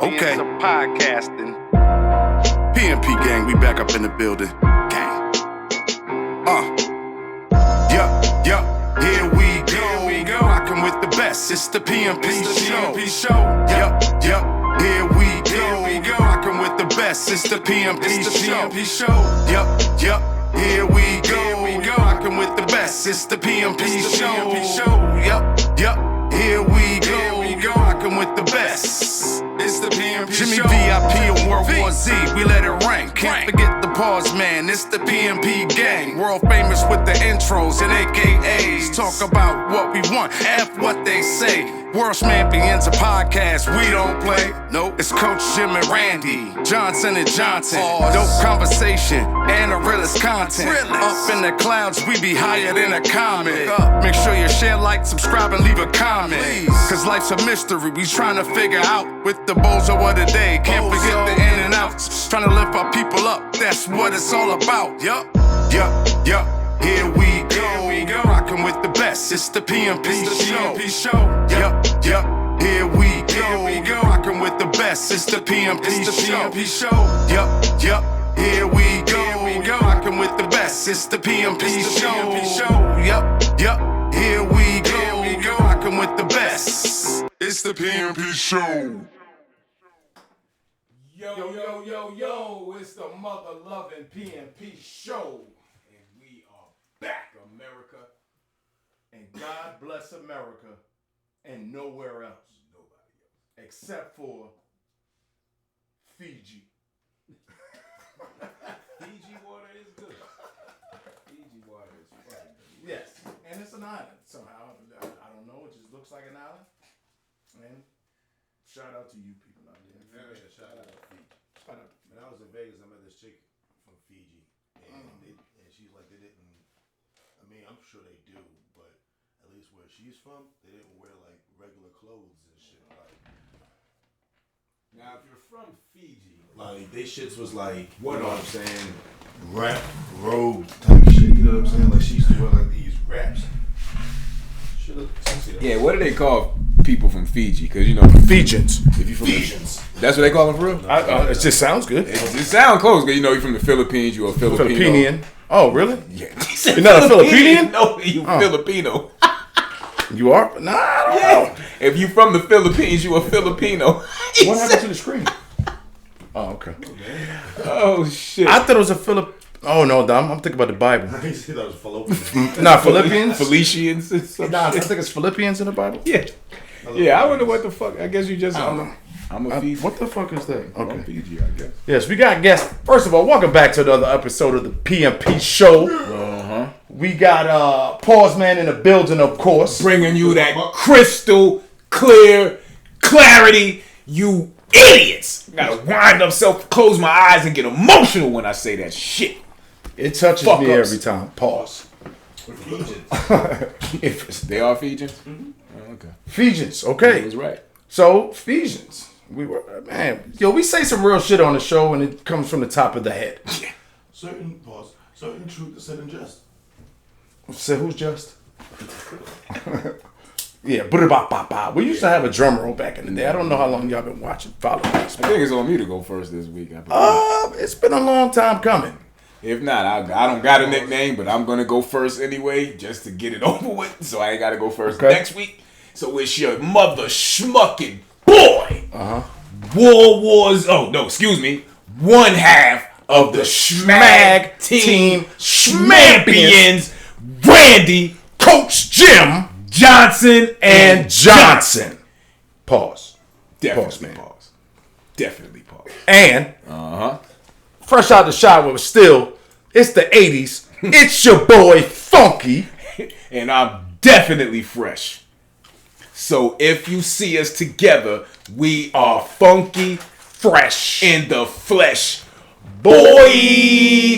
champions of podcasting. PMP gang, we back up in the building. Gang. Here we go. Rockin' with the best. It's the PMP show. Yup. Here we go. Rockin' with the best. It's the PMP show. Yup. Here we go. Rockin' with the best. It's the PMP show. Yup. Here we go. Rockin' with the best. It's the PMP Jimmy show. VIP in World War Z, we let it rank. Can't forget the pause, man. It's the PMP gang. World famous with the intros and AKAs. Talk about what we want, F what they say. World champions of podcast, we don't play. Nope, it's Coach Jim and Randy, Johnson and Johnson. Dope conversation and the realest content. Up in the clouds, we be higher than a comet. Make sure you share, like, subscribe, and leave a comment. Cause life's a mystery, we trying to figure out with the bozo of the day. Can't forget the in and outs. Trying to lift our people up, that's what it's all about. Yup. Here we go. Rockin' with the best. It's the PMP show. Yup. Here we go. Rockin' with the best. It's the PMP show. Yup. Here we go. Rockin' with the best. It's the PMP show. Yup. Here we go. Rockin' with the best. It's the PMP show. Yo, it's the mother-loving PMP show. And we are back, America. And God bless America and nowhere else. Nobody else. Except for Fiji. Fiji water is good. Fiji water is fucking good. Yes, and it's an island somehow. I don't know, it just looks like an island. And shout out to you people out there. Yeah, shout out to Fiji. Shout out. When I was in Vegas, I met this chick from Fiji, and she's like, they didn't. I mean, I'm sure they do, but at least where she's from, they didn't wear like regular clothes and shit. Like, now, if you're from Fiji, like they shits was like, what I'm saying, rap robes type shit. You know what I'm saying? Like she used to wear like these wraps. Yeah, what do they call people from Fiji? Because, you know, Fijians. If you from Fijians. That's what they call them for real? It just sounds good. It sounds close, because, you know, you're from the Philippines, you're a Filipino. Filipinian. Oh, really? Yeah. You're not a Filipinian? No, you Filipino. You are? Nah, I don't know. If you from the Philippines, you a Filipino. What happened to the screen? Oh, okay. Oh, shit. I thought it was a Philip. Oh, no, I'm thinking about the Bible. I see that was Philippines. Nah, Philippians? Felicians and stuff. Nah, I think it's Philippians in the Bible. Yeah. Yeah, I wonder what the fuck. I guess you just. I don't know. I'm a Fiji. What the fuck is that? I'm Okay. Fiji, I guess. Yes, we got guests. First of all, welcome back to another episode of the PMP show. Uh-huh. We got Pause Man in the building, of course. Bringing you that crystal clear clarity, you idiots. Gotta wind up self, close my eyes and get emotional when I say that shit. It touches Fuck me ups. every time. Pause. We're Fijians. They are Fijians? Mm-hmm. Oh, okay. Fijians, okay. He was right. So, Fijians. We say some real shit on the show and it comes from the top of the head. Certain truth is said in jest. So, who's just? Yeah, ba. We used to have a drum roll back in the day. I don't know how long y'all been following us. I think it's on me to go first this week. It's been a long time coming. If not, I don't got a nickname, but I'm going to go first anyway, just to get it over with, so I ain't got to go first next week. So it's your mother schmucking boy. One half of the Schmag Team Schmampions, Randy, Coach Jim, Johnson, and Johnson. Pause. Definitely man. pause. Definitely pause. And fresh out the shower, but still, it's the 80s. It's your boy Funky. And I'm definitely fresh. So if you see us together, we are funky, fresh, in the flesh. Boy,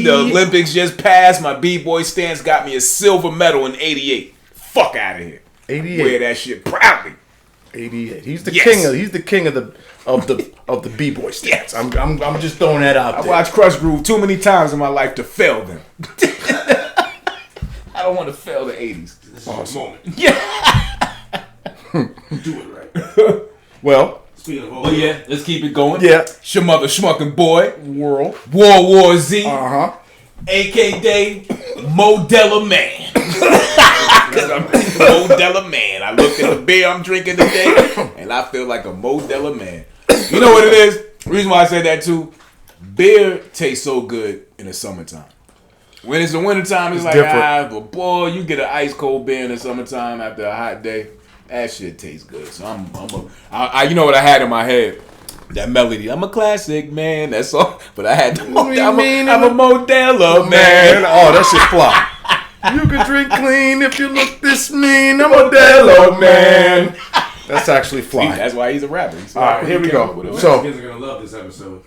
the Olympics just passed. My B-boy stance got me a silver medal in '88. Fuck out of here. 88. Wear that shit proudly. 88. He's the Yes. king of the B-boy stance. Yes. I'm just throwing that out I there. watched Crush Groove too many times in my life to fail them. I don't want to fail the 80s. This is the moment. Yeah. Do it right. Well, Speaking of But yeah, let's keep it going. Yeah. It's your mother schmucking boy. World. War Z. Uh-huh. AKA Modella Man. Because I'm Modella Man. I looked at the beer I'm drinking today and I feel like a Modella Man. You know what it is? The reason why I said that too, beer tastes so good in the summertime. When it's the wintertime, it's like, different. but boy, you get an ice cold beer in the summertime after a hot day. That shit tastes good. So I you know what I had in my head? That melody. I'm a classic man. That's all. But I had to. I'm a Modella man. Oh, that shit fly. You can drink clean if you look this mean. I'm a Modelo man. That's actually fly. That's why he's a rapper. All right, here we go. Mexicans So, are gonna love this episode.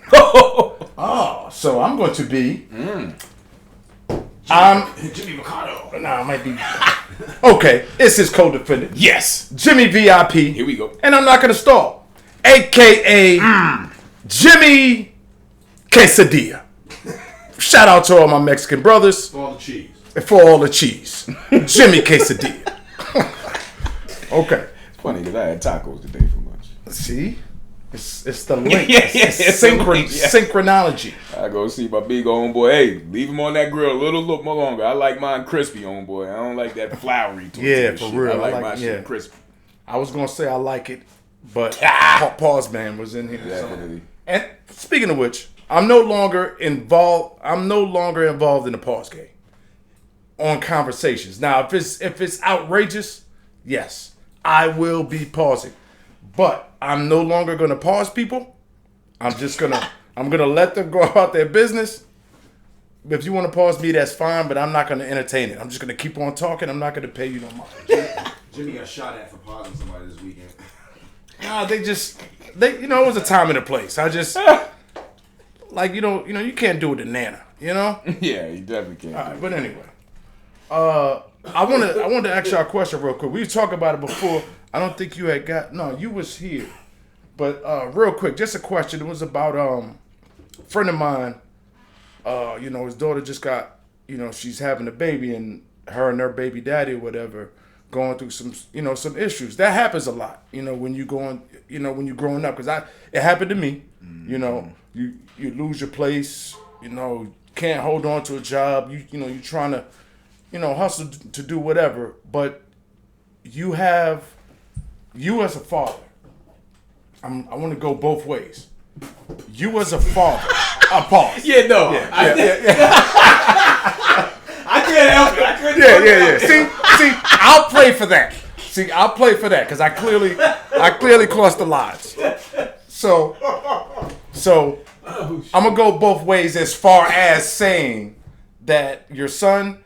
so I'm going to be. I'm. Jimmy Mikado. Nah, I might be. Okay, it's his co-defendant, Yes. Jimmy VIP. Here we go. And I'm not going to stall. AKA Jimmy Quesadilla. Shout out to all my Mexican brothers. For all the cheese. And for all the cheese. Jimmy Quesadilla. Okay. It's funny because I had tacos today for lunch. See? It's the link. Yeah, It's it's the link, synchronology. I go see my big homeboy. Hey, leave him on that grill a little more longer. I like mine crispy, homeboy. I don't like that floury. Yeah, tortilla for shit. real. I like I my like- shit yeah. crispy. I was going to say I like it, but Pause Man was in here. Definitely. And speaking of which, I'm no longer involved in the pause game on conversations. Now, if it's outrageous, yes, I will be pausing. But I'm no longer gonna pause people. I'm gonna let them go about their business. If you want to pause me, that's fine, but I'm not gonna entertain it. I'm just gonna keep on talking. I'm not gonna pay you no mind. Jimmy got shot at for pausing somebody this weekend. Nah, they it was a time and a place. I just like you can't do it to Nana, you know? Yeah, you definitely can. All right, but anyway, I wanted to ask y'all a question real quick. We talked about it before. I don't think you you was here, but real quick, just a question. It was about a friend of mine. His daughter just got, she's having a baby, and her baby daddy or whatever going through some issues. That happens a lot, when you when you're growing up. Because it happened to me. You lose your place. Can't hold on to a job. You're trying to, hustle to do whatever. But you as a father, I want to go both ways. You as a father, I pause. Yeah, no. I can't help it. I couldn't help it. See, I'll play for that. Because I clearly crossed the lines. So I'm gonna go both ways as far as saying that your son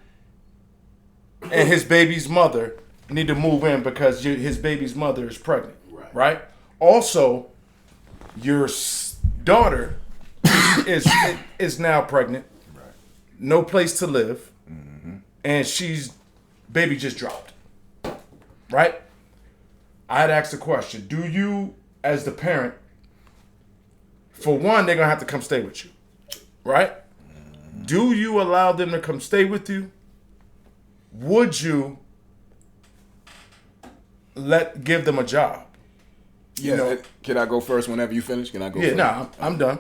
and his baby's mother need to move in because his baby's mother is pregnant, right? Also, your daughter is now pregnant, no place to live, and baby just dropped, right? I'd ask the question: do you, as the parent, for one, they're gonna have to come stay with you, right? Do you allow them to come stay with you? Would you give them a job? Yeah, can I go first whenever you finish? Can I go Yeah, first? no, I'm done.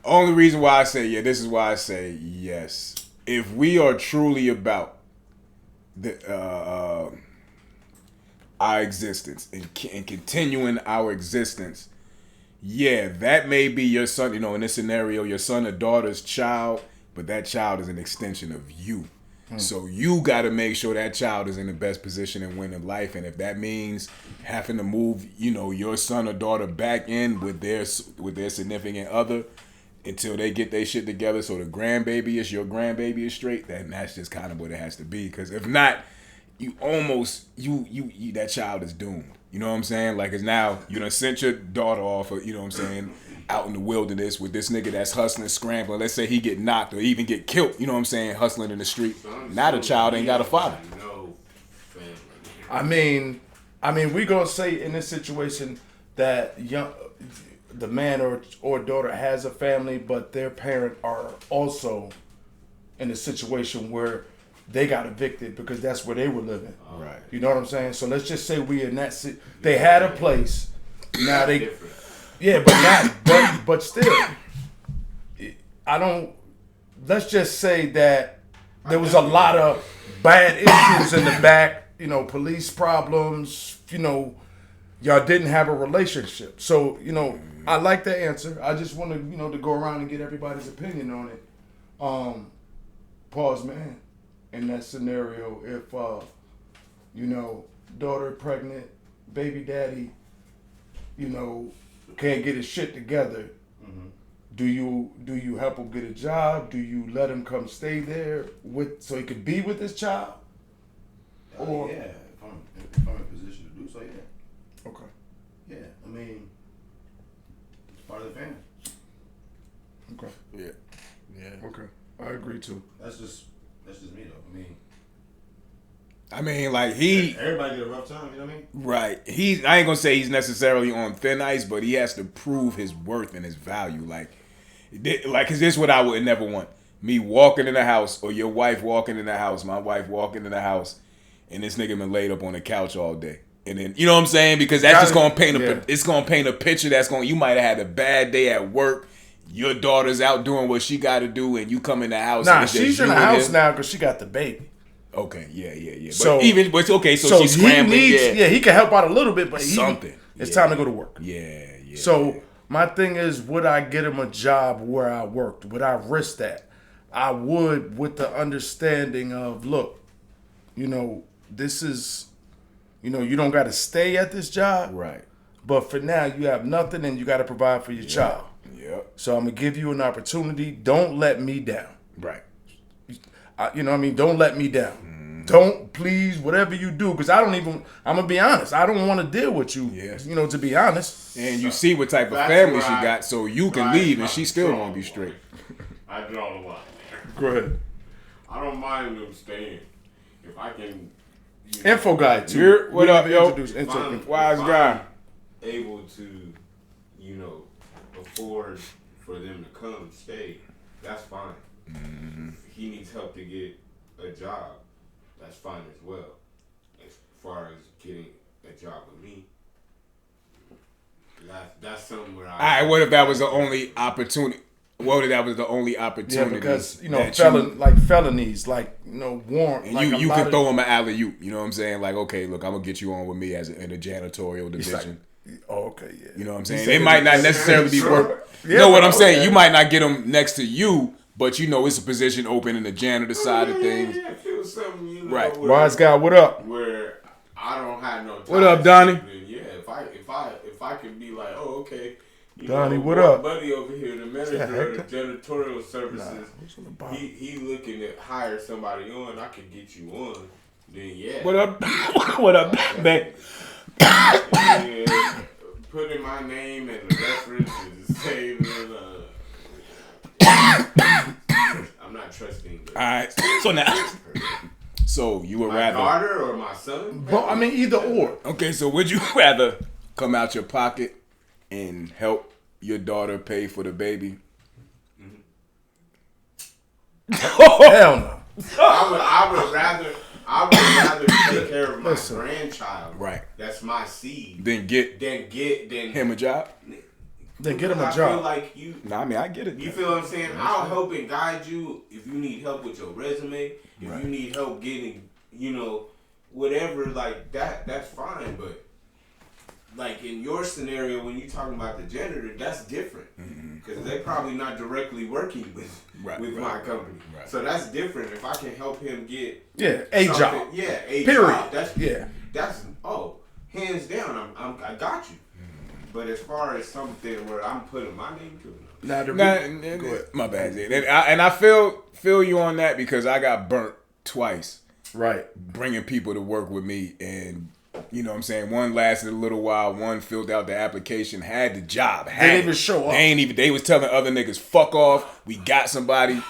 Only reason why I say this is why I say yes. If we are truly about our existence and continuing our existence, yeah, that may be your son, in this scenario, your son or daughter's child, but that child is an extension of you. So you got to make sure that child is in the best position and win in life. And if that means having to move, your son or daughter back in with their significant other until they get their shit together, so your grandbaby is straight, then that's just kind of what it has to be. Because if not, that child is doomed. You know what I'm saying? Like, it's now you done sent your daughter off, out in the wilderness with this nigga that's hustling, scrambling. Let's say he get knocked or even get killed. You know what I'm saying? Hustling in the street. Now the child ain't got a father. No family. I mean, we gonna say in this situation that the man or daughter has a family, but their parent are also in a situation where they got evicted because that's where they were living. Right. You know what I'm saying? So let's just say we in that they had a place. Now they Yeah, but not, but still, I don't. Let's just say that there was a lot of bad issues in the back. You know, police problems. You know, y'all didn't have a relationship. So you know, I like the answer. I just wanted to go around and get everybody's opinion on it. Pause, man. In that scenario, if daughter pregnant, baby daddy, can't get his shit together. Do you help him get a job? Do you let him come stay there so he could be with his child? Or yeah, if I'm in a position to do so, yeah. Okay. Yeah, I mean, it's part of the family. Okay. Yeah. Okay. I agree too. That's just me though. I mean, like everybody get a rough time. You know what I mean? Right. I ain't gonna say he's necessarily on thin ice, but he has to prove his worth and his value. Like, cause this is what I would never want. Me walking in the house, or your wife walking in the house, my wife walking in the house, and this nigga been laid up on the couch all day. And then, you know what I'm saying? Because that's just gonna paint it's gonna paint a picture you might have had a bad day at work. Your daughter's out doing what she got to do, and you come in the house. Nah, she's in the house now because she got the baby. Okay, yeah. So but it's okay. So she's scrambling. He can help out a little bit, but something. It's time to go to work. Yeah. So my thing is, would I get him a job where I worked? Would I risk that? I would, with the understanding of, look, this is, you don't got to stay at this job, right? But for now, you have nothing, and you got to provide for your child. Yep. So I'm gonna give you an opportunity. Don't let me down. Right. You know what I mean? Don't let me down. Don't, please, whatever you do, because I'm gonna be honest, I don't want to deal with you. Yes. To be honest. And you see what type of family she got, so you can leave and she still won't be straight. I draw the line there. Go ahead. I don't mind them staying if I can. Info guy too. What up, yo? Wise guy. Able to, afford for them to come stay, that's fine. If he needs help to get a job, that's fine as well. As far as getting a job with me, that's something where All right, what if that was the only opportunity? What if that was the only opportunity? Yeah, because felonies, warrant. And you can throw him an alley-oop. You know what I'm saying? Like, okay, look, I'm gonna get you on with me in a janitorial division. Okay, yeah. You know what I'm saying? They might not necessarily be work. You know what I'm saying? You might not get them next to you, but it's a position open in the janitor side of things. Yeah, feel something, right. Wise guy, what up? Where I don't have no time. What up, Donnie? Yeah, if I could be like, oh, okay. Donnie, what up? Buddy over here, the manager of the janitorial services, he looking to hire somebody on. I could get you on. Then yeah. What up? What up, man? Yeah, putting my name and the reference is saved. I'm not trusting. All right. So now, you would my rather daughter or my son? Well, I mean, either or. Okay, so would you rather come out your pocket and help your daughter pay for the baby? Hell no. I would rather take care of my grandchild. Right. That's my seed. Then get him a job. Then get him a I job. feel like you. No, I mean I get it. You feel what I'm saying? I'll help and guide you if you need help with your resume. If Right. you need help getting, whatever like that. That's fine. But like in your scenario, when you're talking about the janitor, that's different because they're probably not directly working with my company. Right. So that's different. If I can help him get a job. Yeah, a Period. job. That's hands down. I got you. But as far as something where I'm putting my name to it, my bad. And I feel you on that because I got burnt twice. Right. Bringing people to work with me, and you know what I'm saying, one lasted a little while, one filled out the application, had the job. They didn't even show up. They was telling other niggas, fuck off, we got somebody.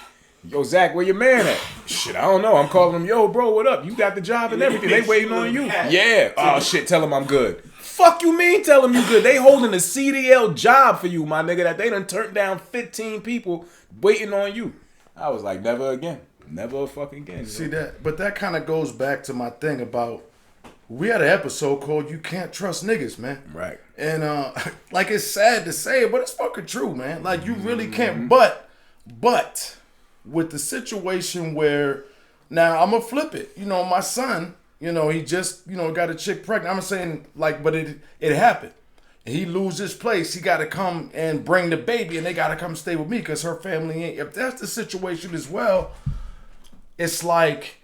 Yo, Zach, where your man at? Shit, I don't know. I'm calling him, yo, bro, what up? You got the job and everything. They waiting on you. Yeah. Oh, shit, tell him I'm good. Fuck you mean tell him you good? They holding a CDL job for you, my nigga, that they done turned down 15 people waiting on you. I was like, never again. Never fucking again. See that? But that kind of goes back to my thing about we had an episode called "You Can't Trust Niggas," man. Right. And like it's sad to say, but it's fucking true, man. Like you really can't. But with the situation where now I'm gonna flip it. You know, my son. You know, he just got a chick pregnant. I'm saying like, but it happened. He lose his place. He got to come and bring the baby, and they got to come stay with me because her family ain't. If that's the situation as well, it's like.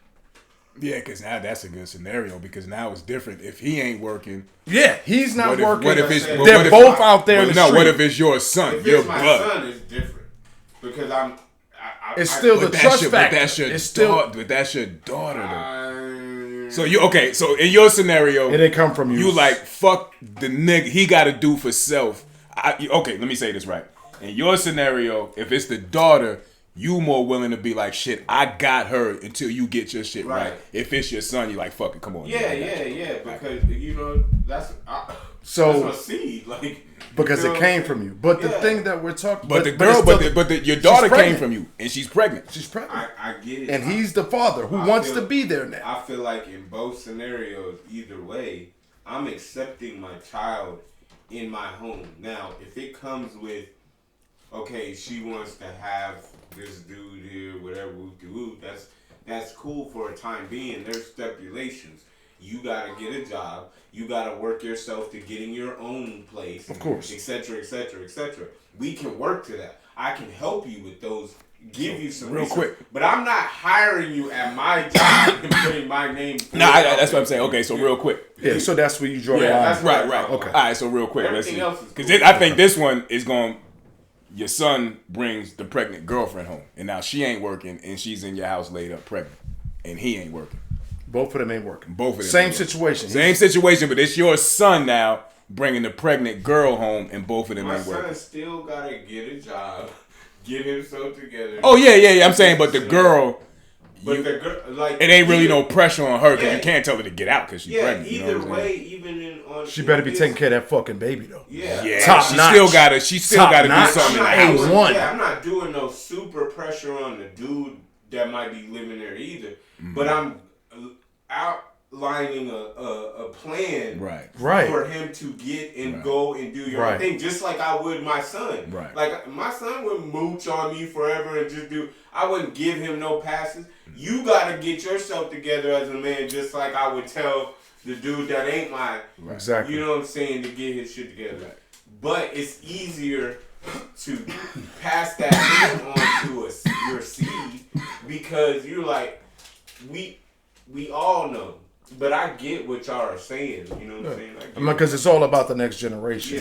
Yeah, because now that's a good scenario because now it's different. If he ain't working, Yeah, he's not working. What if it's they're both out there in the street. What if it's your son? If Your it's my blood. son, it's different because It's still the trust factor. But that's your daughter though. So so in your scenario, It didn't come from you. You like fuck the nigga. He got to do for self. Okay, let me say this right. In your scenario, if it's the daughter, you more willing to be like, shit, I got her until you get your shit right. If it's your son, you like, fuck it, come on. Yeah. Because that's my seed. Like because it came from you. But the thing that we're talking, but the girl, your daughter came from you, and she's pregnant. She's pregnant. I get it. And he's the father who wants to be there now. I feel like in both scenarios, either way, I'm accepting my child in my home. Now, if it comes with, okay, she wants to have this dude here, whatever, that's cool for a time being. There's stipulations. You gotta get a job. You gotta work yourself to getting your own place. Of course. Etc. We can work to that. I can help you with those. Give you some real resources. quick. But I'm not hiring you at my job and putting my name. That's what I'm saying. Okay, so real quick. Yeah, so that's where you draw the line. that's Right. Okay. All right, so real quick. Everything else is Because cool. I think this one is going. Your son brings the pregnant girlfriend home, and now she ain't working, and she's in your house laid up pregnant, and he ain't working. Both of them ain't working. Both of them. Same ain't working. situation. Same situation, but it's your son now bringing the pregnant girl home, and both of them My ain't working. son still gotta get a job, get himself together. Oh yeah. I'm saying, but the girl, but the girl, like it ain't really no pressure on her because Yeah. you can't tell her to get out because she's pregnant. You know Either what I'm way, saying? even on She better be taking care of that fucking baby though. Yeah. Yeah, Top she notch. still gotta do notch. something in the I'm house. A1. I'm not doing no super pressure on the dude that might be living there either. Mm-hmm. But I'm outlining a plan Right. for him to get and go and do your Right. own thing, just like I would my son. Right. Like my son would mooch on me forever and just do. I wouldn't give him no passes. You gotta get yourself together as a man, just like I would tell the dude that ain't mine. Exactly. You know what I'm saying, to get his shit together. But it's easier to pass that on to your seed because you're like, we all know. But I get what y'all are saying. You know what I'm saying? Because it's all about the next generation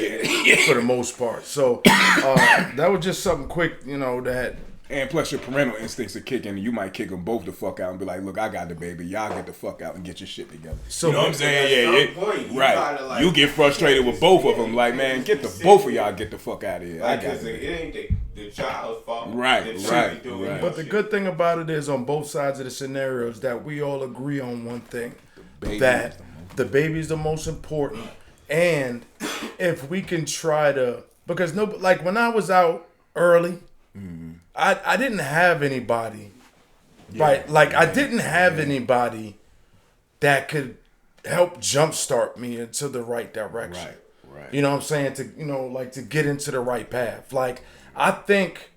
for the most part. So that was just something quick, that. And plus, your parental instincts are kicking. You might kick them both the fuck out and be like, "Look, I got the baby. Y'all get the fuck out and get your shit together." So you know what I'm saying? At some point, you right. gotta, like, you get frustrated with both of them. Like, man, get the both of y'all get the fuck out of here. I got Because it. it ain't the child's fault. Right, that she right, be doing right. that But the shit. good thing about it is on both sides of the scenarios that we all agree on one thing. baby That is the most- the baby's the most important. And if we can try to, because like when I was out early, I didn't have anybody, right? Like I didn't have anybody that could help jumpstart me into the right direction. Right. You know what I'm saying? To get into the right path. Like I think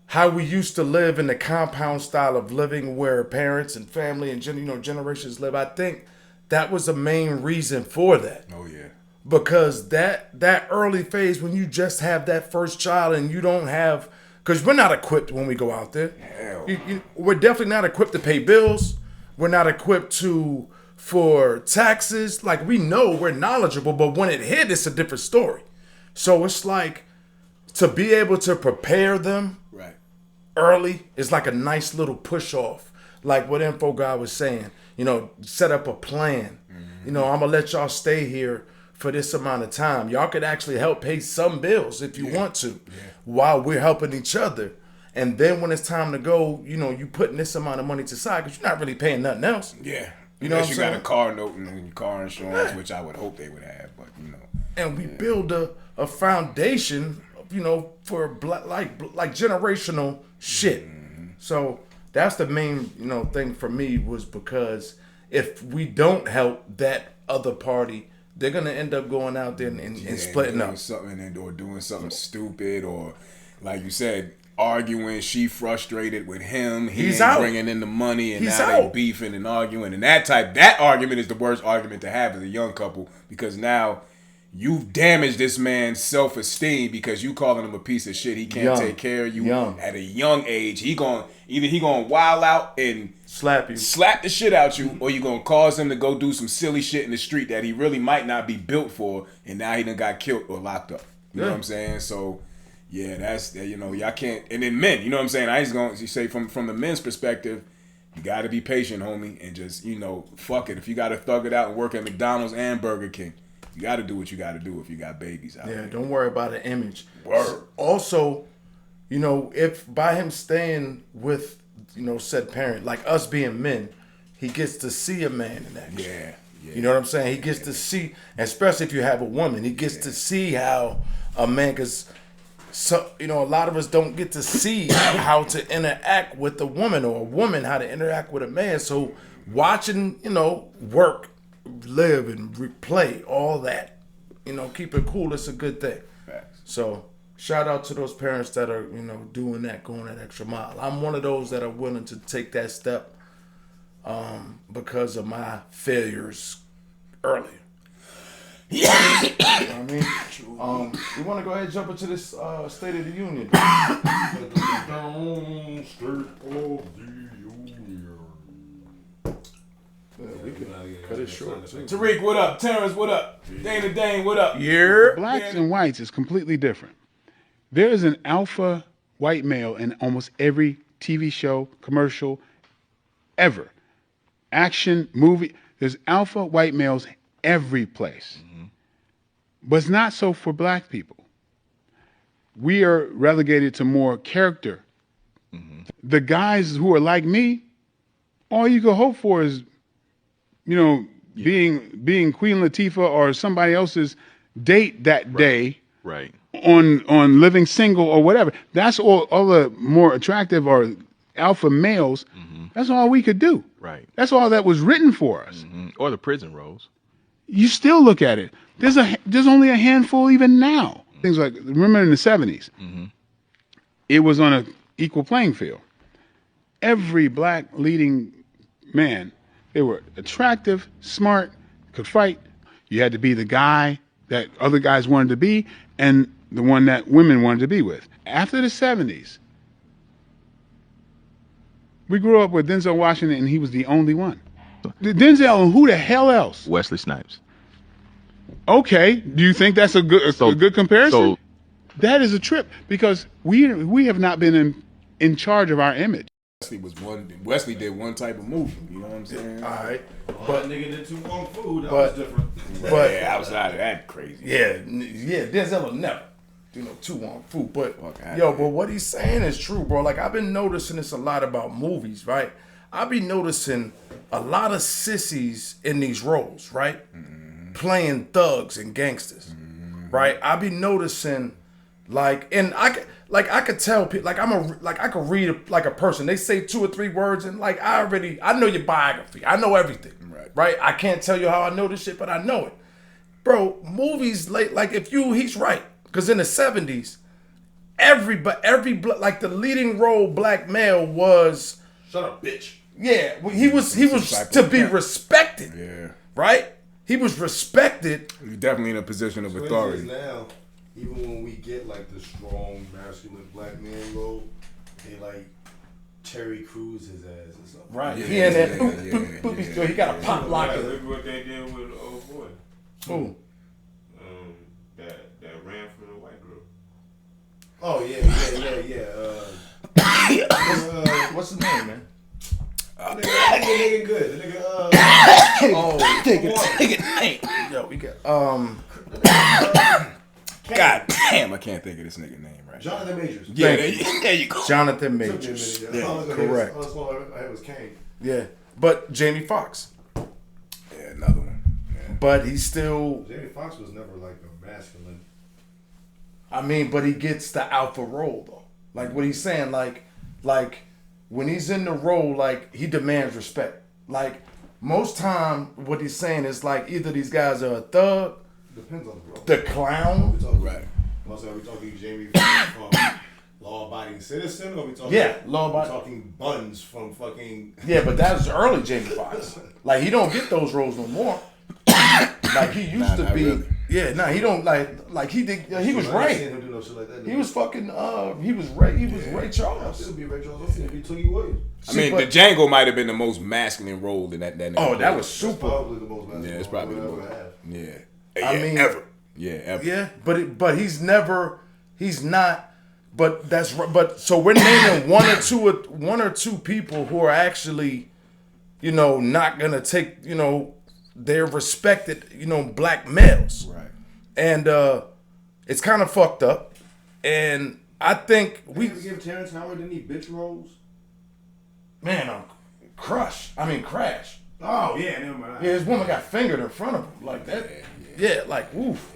how we used to live in the compound style of living where parents and family and generations live, I think that was the main reason for that. Oh yeah. Because that early phase when you just have that first child and you don't have, because we're not equipped when we go out there. Hell. We're definitely not equipped to pay bills. We're not equipped for taxes. Like we know we're knowledgeable, but when it hit, it's a different story. So it's like to be able to prepare them Right. early is like a nice little push off. Like what Info Guy was saying, set up a plan. I'm gonna let y'all stay here for this amount of time. Y'all could actually help pay some bills if you want to, while we're helping each other. And then when it's time to go, you putting this amount of money to the side because you're not really paying nothing else. Yeah. You know Unless what you I'm got saying? a car note and car insurance, which I would hope they would have, but And we build a foundation, for like generational shit. So that's the main, thing for me was because if we don't help that other party, they're gonna end up going out there and splitting doing up. something or doing something stupid, or like you said, arguing. She frustrated with him. He's ain't out. bringing in the money, and He's now they out. beefing and arguing. And that argument is the worst argument to have as a young couple, because now you've damaged this man's self-esteem because you calling him a piece of shit. He can't Young. take care of you Young. at a young age. He gonna wild out and Slap you. slap the shit out you, or you gonna cause him to go do some silly shit in the street that he really might not be built for, and now he done got killed or locked up. You know what I'm saying? So yeah, that's, you know, y'all can't. And then men, you know what I'm saying? I just gonna say from the men's perspective, you gotta be patient, homie, and just, you know, fuck it. If you gotta thug it out and work at McDonald's and Burger King, you gotta do what you gotta do if you got babies out Yeah, there. don't worry about an image. Word. Also, you know, if by him staying with, you know, said parent, like us being men, he gets to see a man in action. Yeah. You know what I'm saying? He gets to see, especially if you have a woman, he gets to see how a man, because, so, you know, a lot of us don't get to see how to interact with a woman, or a woman how to interact with a man. So watching, you know, work, live, and replay all that, you know, keep it cool, it's a good thing. Facts. So shout out to those parents that are, you know, doing that, going that extra mile. I'm one of those that are willing to take that step because of my failures earlier. You know what I mean? We want to go ahead and jump into this State of the Union. We can cut it short. Tariq, what up? Terrence, what up? Dana Dane, what up? Yeah. Blacks and whites is completely different. There is an alpha white male in almost every TV show, commercial, ever. Action, movie. There's alpha white males every place. But it's not so for black people. We are relegated to more character. The guys who are like me, all you can hope for is, you know, being Queen Latifah or somebody else's date that day. Right. On living single or whatever. That's all the more attractive or alpha males. That's all we could do. Right. That's all that was written for us. Or the prison roles. You still look at it. There's only a handful even now. Things like, remember in the 70s, it was on an equal playing field. Every black leading man, they were attractive, smart, could fight. You had to be the guy that other guys wanted to be, and the one that women wanted to be with. After the 70s, we grew up with Denzel Washington, and he was the only one. Denzel, and who the hell else? Wesley Snipes. Okay, do you think that's a good comparison? So that is a trip, because we have not been in charge of our image. Wesley did one type of movie. You know what I'm saying? All right. But nigga did 2 Wong Fu. That but- was different. But Yeah, outside of that, crazy. yeah, Denzel will never do no 2 on food. But Fuck outta yo, here. but what he's saying is true, bro. Like, I've been noticing this a lot about movies, right? I've been noticing a lot of sissies in these roles, right? Playing thugs and gangsters, right? I've been noticing, like, and I could tell people, like, I could read a person. They say 2 or 3 words, and like I know your biography. I know everything, right? I can't tell you how I know this shit, but I know it, bro. Movies like he's right, because in the 70s, every like the leading role black male was, Shut up, bitch. yeah, he was to be respected, Yeah. right? He was respected. He's definitely in a position of authority. Now, even when we get like the strong, masculine black man role, they like Terry Crews his ass and stuff. Right. Yeah, He in that yeah, boop, yeah, boop, boop, yeah, he got a pop Yeah, locker. look what they did with old boy. Ooh. That ran from the white girl. Oh yeah. What's his name, man? That nigga good. The nigga Oh, Take it. yo, we got God damn, I can't think of this nigga name right. Jonathan Majors. Yeah, Thank there you go. Jonathan Took me a Majors. minute. Yeah, correct. I was Kane. Yeah, but Jamie Foxx. Yeah, another one. Yeah. But he's still, Jamie Foxx was never like a masculine. I mean, but he gets the alpha role though. Like what he's saying, like when he's in the role, like he demands respect. Like most time what he's saying is like either these guys are a thug, Depends on the role. the clown. Right. Also, are we talking Jamie from Law Abiding Citizen, or are we talking? Yeah, Law We're Abiding. talking Buns from fucking. Yeah, but that was early Jamie Foxx. Like he don't get those roles no more. Like he used to not be. really. Yeah, nah, he don't like he did. He was I ain't Ray. seen him do no shit like that. He was fucking. He was Ray. He was Ray I'll Charles. still be Ray Charles. I'll still be Twiggy Williams. I mean, but- the Django might have been the most masculine role in that. Oh, that was That's super. probably the most. Yeah, it's probably the I've ever most. had. Yeah. I mean- ever. Yeah, ever. Yeah, but he's never. He's not. But that's but so we're naming one or two people who are actually, not gonna take they're respected black males. Right. And it's kind of fucked up. And I think We give Terrence Howard any bitch roles. Crash. Oh yeah, never mind. Yeah, his woman got fingered in front of him like that. Yeah, like oof.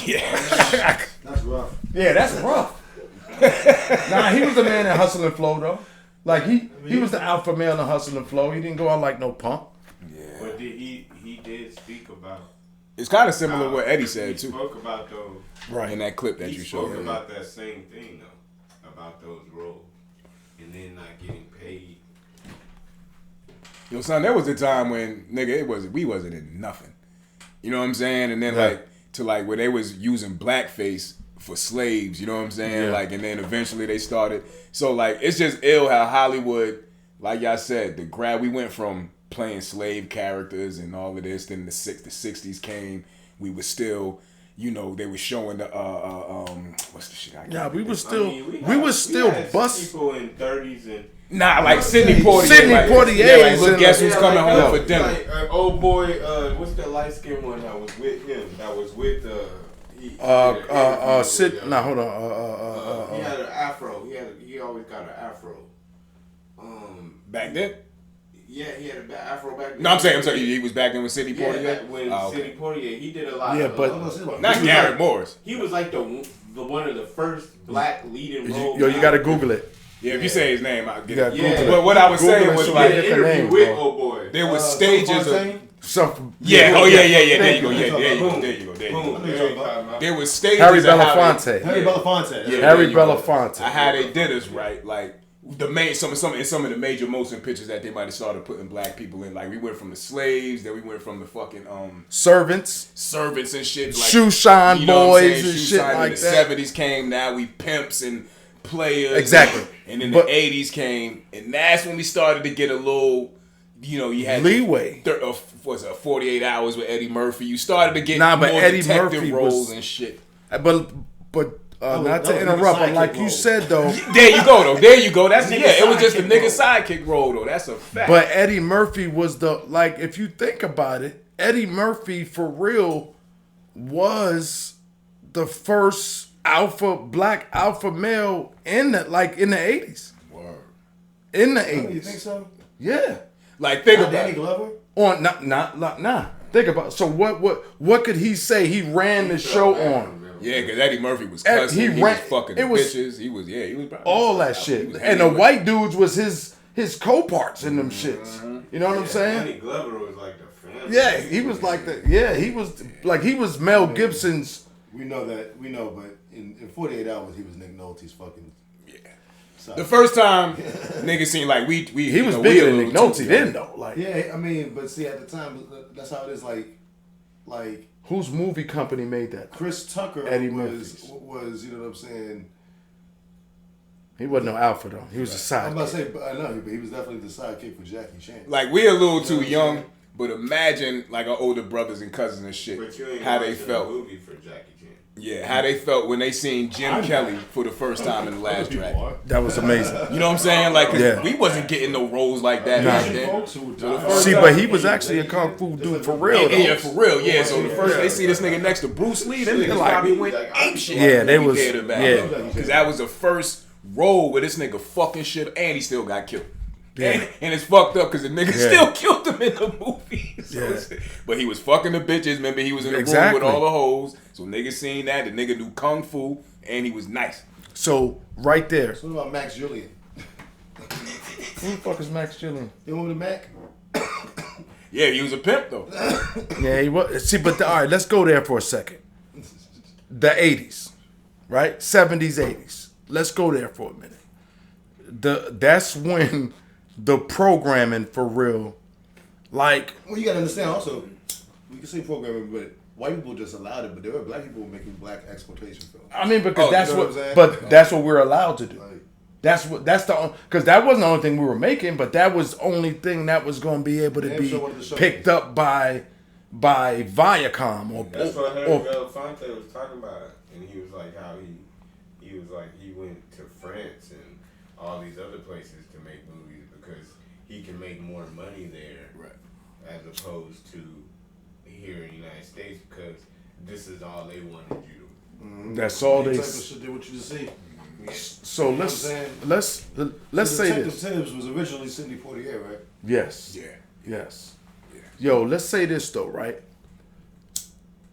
That's rough. Yeah, that's rough. Nah, he was the man in Hustle and Flow though. Like he was the alpha male in Hustle and Flow. He didn't go out like no punk. But he did speak about. It's kind of similar to what Eddie He said too spoke about those. in that clip that He you spoke showed. about that same thing though, about those roles, and then not getting paid. Yo, son, there was a time when we wasn't in nothing. You know what I'm saying? And then where they was using blackface for slaves. You know what I'm saying? Yeah. Like, and then eventually they started. So like, it's just ill how Hollywood, like y'all said, we went from playing slave characters and all of this. Then the 60s came. We were still, they were showing the what's the shit? Yeah, we was I still mean, we was still had bust. people in 30s and. Nah, like Sidney Poitier. Sidney like, Poitier Yeah, like, is look, in guess the- who's Yeah, coming like, home for dinner? Like, old boy, what's the light skinned one that was with him? That was with Sid. Nah, hold he on. had an afro. He always got an afro. Back then? Yeah, he had an afro back then. No, I'm saying he was back then with Sidney Yeah, Poitier. when Oh, okay. Sidney Poitier, he did a lot. Yeah, of, but- Not Garrett Morris. he was like the one of the first black leading roles. Yo, you gotta Google it. Yeah, if you say his name, I'll get You it. gotta Yeah. Google it. But what I was Google saying it was so like, you He get had the an interview name, with bro. old boy. there was stages of. Some Yeah, yeah, oh yeah. There you Thank go. you. Yeah, there you go. Boom. There you go. There you Boom. go. There you go. There was stages Harry of how Belafonte. Harry Belafonte. Yeah, Yeah. Harry there you go. Belafonte. How they did us right, like some of the major motion pictures that they might have started putting black people in. Like we went from the slaves, then we went from the fucking Servants, servants and shit, like shoe shine you know what I'm boys saying? and Shoe shit shine in like the that. 70s came, now we pimps and players. Exactly. And then But- the 80s came, and that's when we started to get a little, you had Leeway. Was it 48 Hours with Eddie Murphy? You started to get Nah, but more Eddie detective Murphy roles was- and shit. But not that to was interrupt, but nigga like sidekick you role. said though. There you go, though. There you go. That's Nigga it was just a sidekick nigga sidekick role, though. That's a fact. But Eddie Murphy was if you think about it, Eddie Murphy for real was the first black alpha male in the 80s. Word. In the You 80s. think so? Yeah. Like think Not about Danny it. Glover. Nah. Think about it. So what could he say he ran the show on? Yeah, because Eddie Murphy was Ed- cussing. he He, ran- was fucking it the was- bitches. He was probably All that he shit. was And the hanging white dudes was his co-parts in them shits. You know what I'm saying? Danny Glover was like the family. Yeah, he was like that. Yeah, he was Mel Gibson's. We know, but in 48 Hours, he was Nick Nolte's fucking. The first time niggas seen like we He was bigger than Nick Nolte then though. Like Yeah, I mean, but see, at the time, that's how it is. Like whose movie company made that? Chris Tucker Eddie was, Murphy's. you know what I'm saying? He wasn't no alpha though. He was a side. I'm about to say, but I know, but he was definitely the sidekick for Jackie Chan. Like we a little too young, but imagine like our older brothers and cousins and shit, But you ain't how they watching a felt. movie for Jackie Chan. Yeah, how they felt when they seen Jim Kelly for the first time in The Last Dragon. That was amazing. You know what I'm saying? Like 'cause Yeah. we wasn't getting no roles like that Nah. back then. Folks who So the died. first See, time- but he was actually a kung fu dude for real. Yeah, Though. for real, yeah. So the first they see this nigga next to Bruce Lee, them niggas like- probably went ape shit. Yeah, they in the was- theater back yeah. then. Cause that was the first role where this nigga fucking shit, and he still got killed. Yeah. And it's fucked up because the nigga Yeah. still killed him in the movie. So Yeah. but he was fucking the bitches. Remember, he was in the Exactly. room with all the hoes. So niggas seen that. The nigga knew kung fu, and he was nice. So right there, What about Max Julien? Who the fuck is Max Chillian? You remember the Mac? Yeah, he was a pimp though. Yeah, he was. See, but all right, let's go there for a second. The 80s, right? 70s, 80s. Let's go there for a minute. That's when the programming for real, like, Well, you gotta understand also, we can say programming, but white people just allowed it, but there were black people making black exploitation films. I mean, because Oh, that's you know what, what I'm saying? but that's what we're allowed to do. Like, That's because that wasn't the only thing we were making, but that was the only thing that was going to be able to Damn be sure wanted to show picked me. up by Viacom or That's what I heard or- Belafonte was talking about, and he was like how he was like he went to France and all these other places to make movies because he can make more money there, as opposed to here in the United States because this is all they wanted you to. that's all the they. type of shit they want you to see. So You know let's what I'm let's say Detective this. Tibbs was originally Sidney Poitier, right? Yes. Yeah. Yes. Yo, let's say this though, right?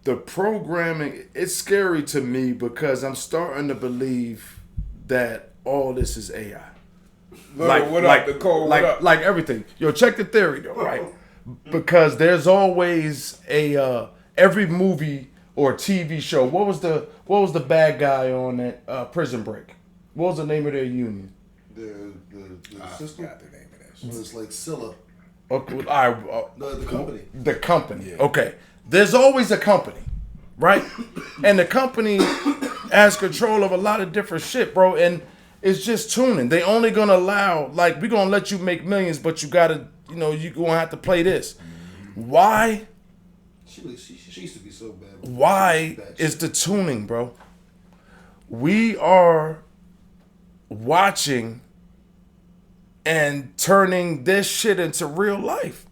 The programming, it's scary to me because I'm starting to believe that all this is AI. What up, Nicole? Like, What up? like everything. Yo, check the theory though, right? Because there's always a every movie or TV show. What was the bad guy on that Prison Break? What was the name of their union? The I system. forgot the name of that shit. So it's like Scylla. Okay, all right, The company. the company. Okay. There's always a company, right? And the company has control of a lot of different shit, bro. And it's just tuning. They only gonna allow, like, we're gonna let you make millions, but you gotta, you gonna have to play this. Why? She used to be so bad. Why Bad is shit. the tuning, bro? We are watching and turning this shit into real life,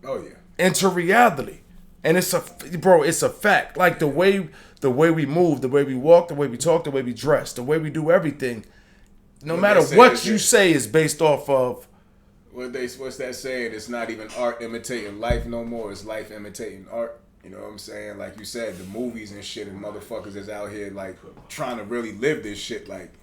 Oh yeah. into reality, and it's a fact. Like the way we move, the way we walk, the way we talk, the way we dress, the way we do everything. No What matter they say what is you that- say is based off of. What's that saying? It's not even art imitating life no more. It's life imitating art. You know what I'm saying? Like you said, the movies and shit and motherfuckers is out here like trying to really live this shit. Like,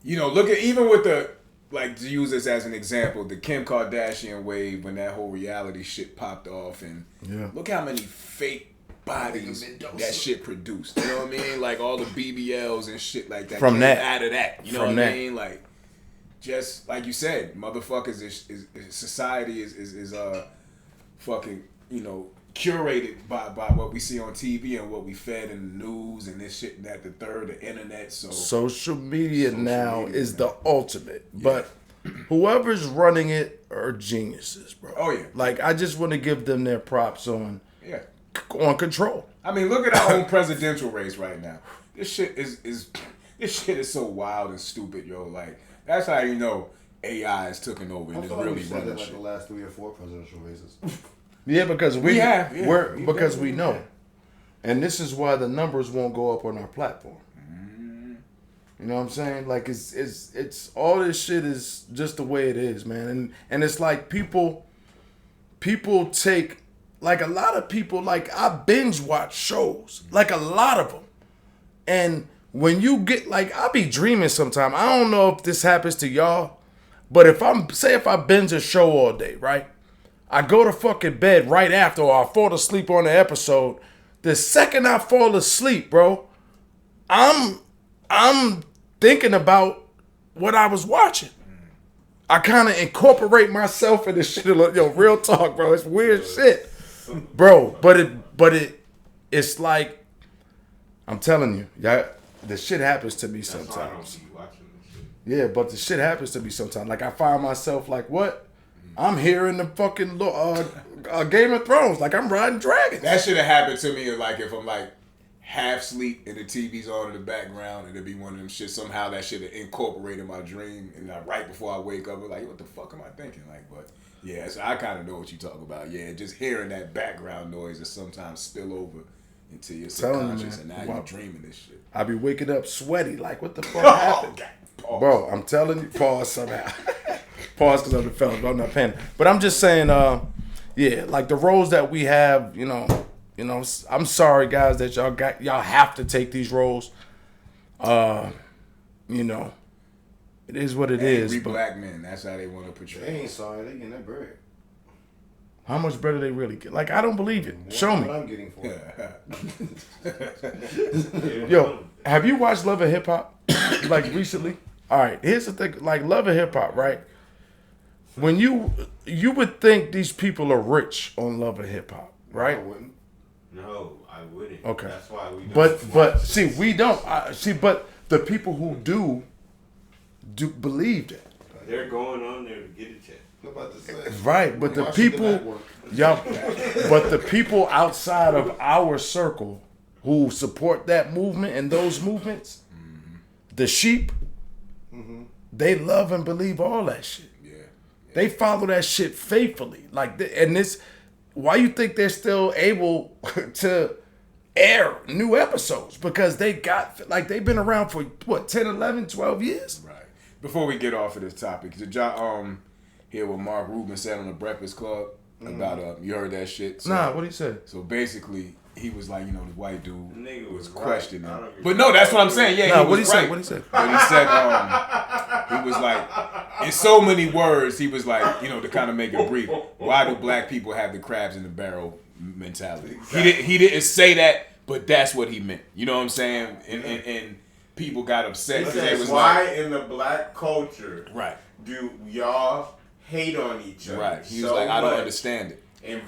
look at even with the, like, to use this as an example, the Kim Kardashian wave when that whole reality shit popped off, and look how many fake bodies that shit produced. You know what I mean? Like all the BBLs and shit like that. From came that. out of that. You know From what that. I mean? Like, just like you said, motherfuckers is society is fucking curated by what we see on TV and what we fed in the news and this shit and that, the third, the internet. So Social media now media, is the ultimate, but whoever's running it are geniuses, bro. Oh, yeah. Like, I just want to give them their props on yeah, control. I mean, look at our own presidential race right now. This shit is so wild and stupid, yo. Like, that's how you know AI is taking over and I is thought really we said running that like shit. the last 3 or 4 presidential races. Yeah, because We have, yeah. we're We because we definitely know, have. and this is why the numbers won't go up on our platform. You know what I'm saying? Like it's all this shit is just the way it is, man. And it's like people take, like, a lot of people, like, I binge watch shows, like a lot of them, and when you get, like, I be dreaming sometime. I don't know if this happens to y'all, but if I binge a show all day, right? I go to fucking bed right after, or I fall asleep on the episode. The second I fall asleep, bro, I'm thinking about what I was watching. I kind of incorporate myself in this shit. Yo, real talk, bro. It's weird shit, bro. But it's like, I'm telling you, the shit happens to me That's why I don't sometimes. be watching this shit. Yeah, but the shit happens to me sometimes. Like, I find myself like, what? I'm here in the fucking Game of Thrones. Like, I'm riding dragons. That should have happened to me, like, if I'm like half sleep and the TV's on in the background and it'd be one of them shit. Somehow that shit have incorporated my dream, and right before I wake up, I'm like, what the fuck am I thinking? Like, but yeah, so I kind of know what you talk about. Yeah, just hearing that background noise that sometimes spill over into your Telling you, subconscious, man. and now Wow. you're dreaming this shit. I be waking up sweaty. Like, what the fuck Oh, happened? God. Pause. Bro, I'm telling you, pause somehow. Pause because I'm the fella, but I'm not paying. But I'm just saying, yeah, like the roles that we have, I'm sorry, guys, that y'all have to take these roles. It is what it is. Angry But black men. That's how they want to portray. They ain't sorry. They getting that bread. how much better they really get? Like, I don't believe it. Show What me. I'm getting for it. Yo, have you watched Love and Hip Hop? Like, recently? All right, here's the thing. Like, Love and Hip Hop, right? When you would think these people are rich on Love and Hip Hop, right? I wouldn't. No, I wouldn't. Okay. That's why we don't. But see, we don't. But the people who do believe that. They're going on there to get a check. What about to say? Right, but the Why should people, that work? but the people outside of our circle who support that movement and those movements, the sheep, they love and believe all that shit. Yeah. They follow that shit faithfully. Like, and this, why you think they're still able to air new episodes? Because they got, like, they've been around for what, 10, 11, 12 years? Right. Before we get off of this topic, did y'all hear what Mark Rubin said on the Breakfast Club about you heard that shit? So, Nah, what he said? So basically, he was like, the white dude Nigga was was right. questioning. I don't give But a no, that's what I'm saying. Yeah, Nah, he what was he right. said? What he said? But he said, he was like, in so many words, he was like, to kind of make it brief. Why do black people have the crabs in the barrel mentality? Exactly. He didn't say that, but that's what he meant. You know what I'm saying? And people got upset He because they says, was why like, in the black culture right, do y'all hate on each other? right. He was so like, I don't much understand it. And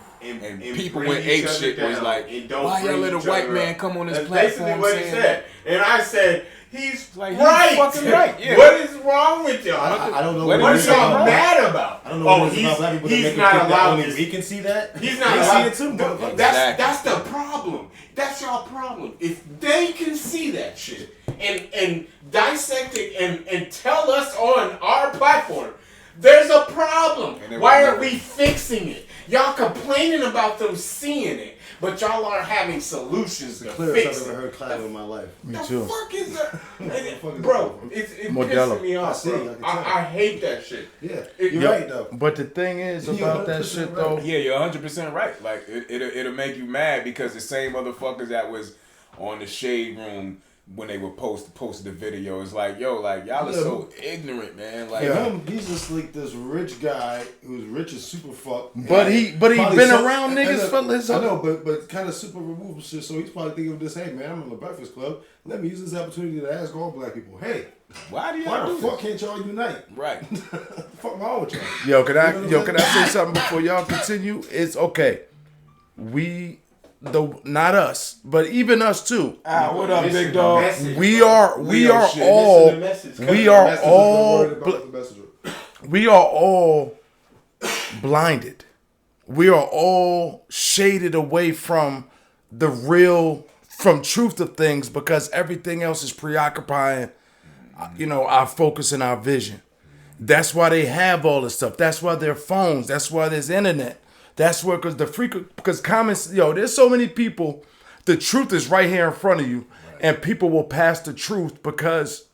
people bring went each ape other shit was down like, and don't why y'all bring let a each white other man up. come on this That's platform basically what he saying said. And I said, he's Like, he's right. fucking right, yeah. What is wrong with y'all? I don't know What What is are it is y'all about- mad about? I don't know what it is about he's, black people that he's make them not think that allowed only to. we can see that. He's not They allowed. see it too, motherfucker. That's the problem. That's y'all problem. If they can see that shit and dissect it and tell us on our platform, there's a problem. And they Why won't aren't know we fixing it? Y'all complaining about them seeing it, but y'all aren't having solutions to Clearest fix I've ever it. heard clap in my life. Me The too. fuck is that? fuck is Bro, that? it's Modelo. pissing me off, I see, bro. I can tell. I hate that shit. Yeah, It- you're Yo, right though. But the thing is about that 100% shit right. though. Yeah, you're 100% right. Like it'll make you mad because the same motherfuckers that was on the Shade Room when they were posted the video, it's like, yo, like y'all are so ignorant, man. Like, He's just like this rich guy who's rich as super fuck. But he been around niggas for his. I know, but kind of super removed shit. So he's probably thinking of this. Hey man, I'm in the Breakfast Club. Let me use this opportunity to ask all black people. Hey, why do why y'all the do fuck can't y'all unite? this? Right. Fuck wrong with y'all? Yo, can I You know what I'm say something before y'all continue? It's okay. Not us, but even us too. What up, Listen big to dog? message, We bro. are Leo shit. all Listen to message. we The are messenger, all don't worry about the messenger. we are all blinded. We are all shaded away from from truth of things because everything else is preoccupying, our focus and our vision. That's why they have all this stuff. That's why there are phones. That's why there's internet. That's where, because comments, there's so many people, the truth is right here in front of you, and people will pass the truth because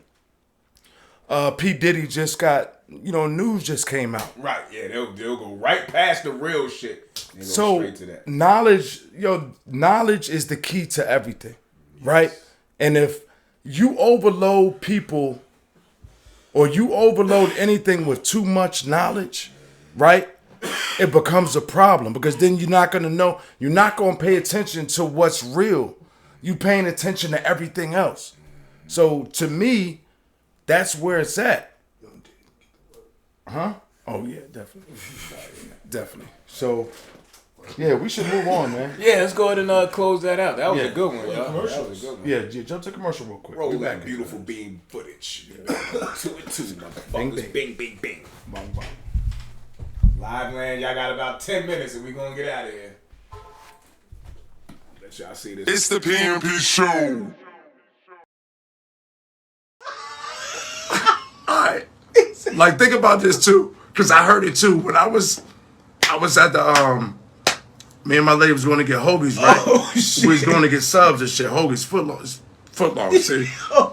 P. Diddy just got, news just came out. Right. Yeah, they'll go right past the real shit. They go So straight to that. knowledge is the key to everything, right? And if you overload people or you overload anything with too much knowledge, right? It becomes a problem because then you're not gonna know, you're not gonna pay attention to what's real. You paying attention to everything else. So to me, that's where it's at. Huh? Oh yeah, definitely. Definitely. So yeah, we should move on, man. Yeah, let's go ahead and close that out. That was Yeah. a good one, y'all. That was a good one. Yeah, jump to commercial real quick. Roll We that back. beautiful beam footage. 2 and 2, motherfuckers. Bing, Bing, bing. bing, bing. Bang, bang. Live land, y'all got about 10 minutes and we gonna get out of here. Let y'all see this. It's the PMP Show. Alright. Like think about this too, because I heard it too. When I was at the me and my lady was going to get hoagies, right? Oh, shit. We was going to get subs and shit. Hoagies, footlong, see.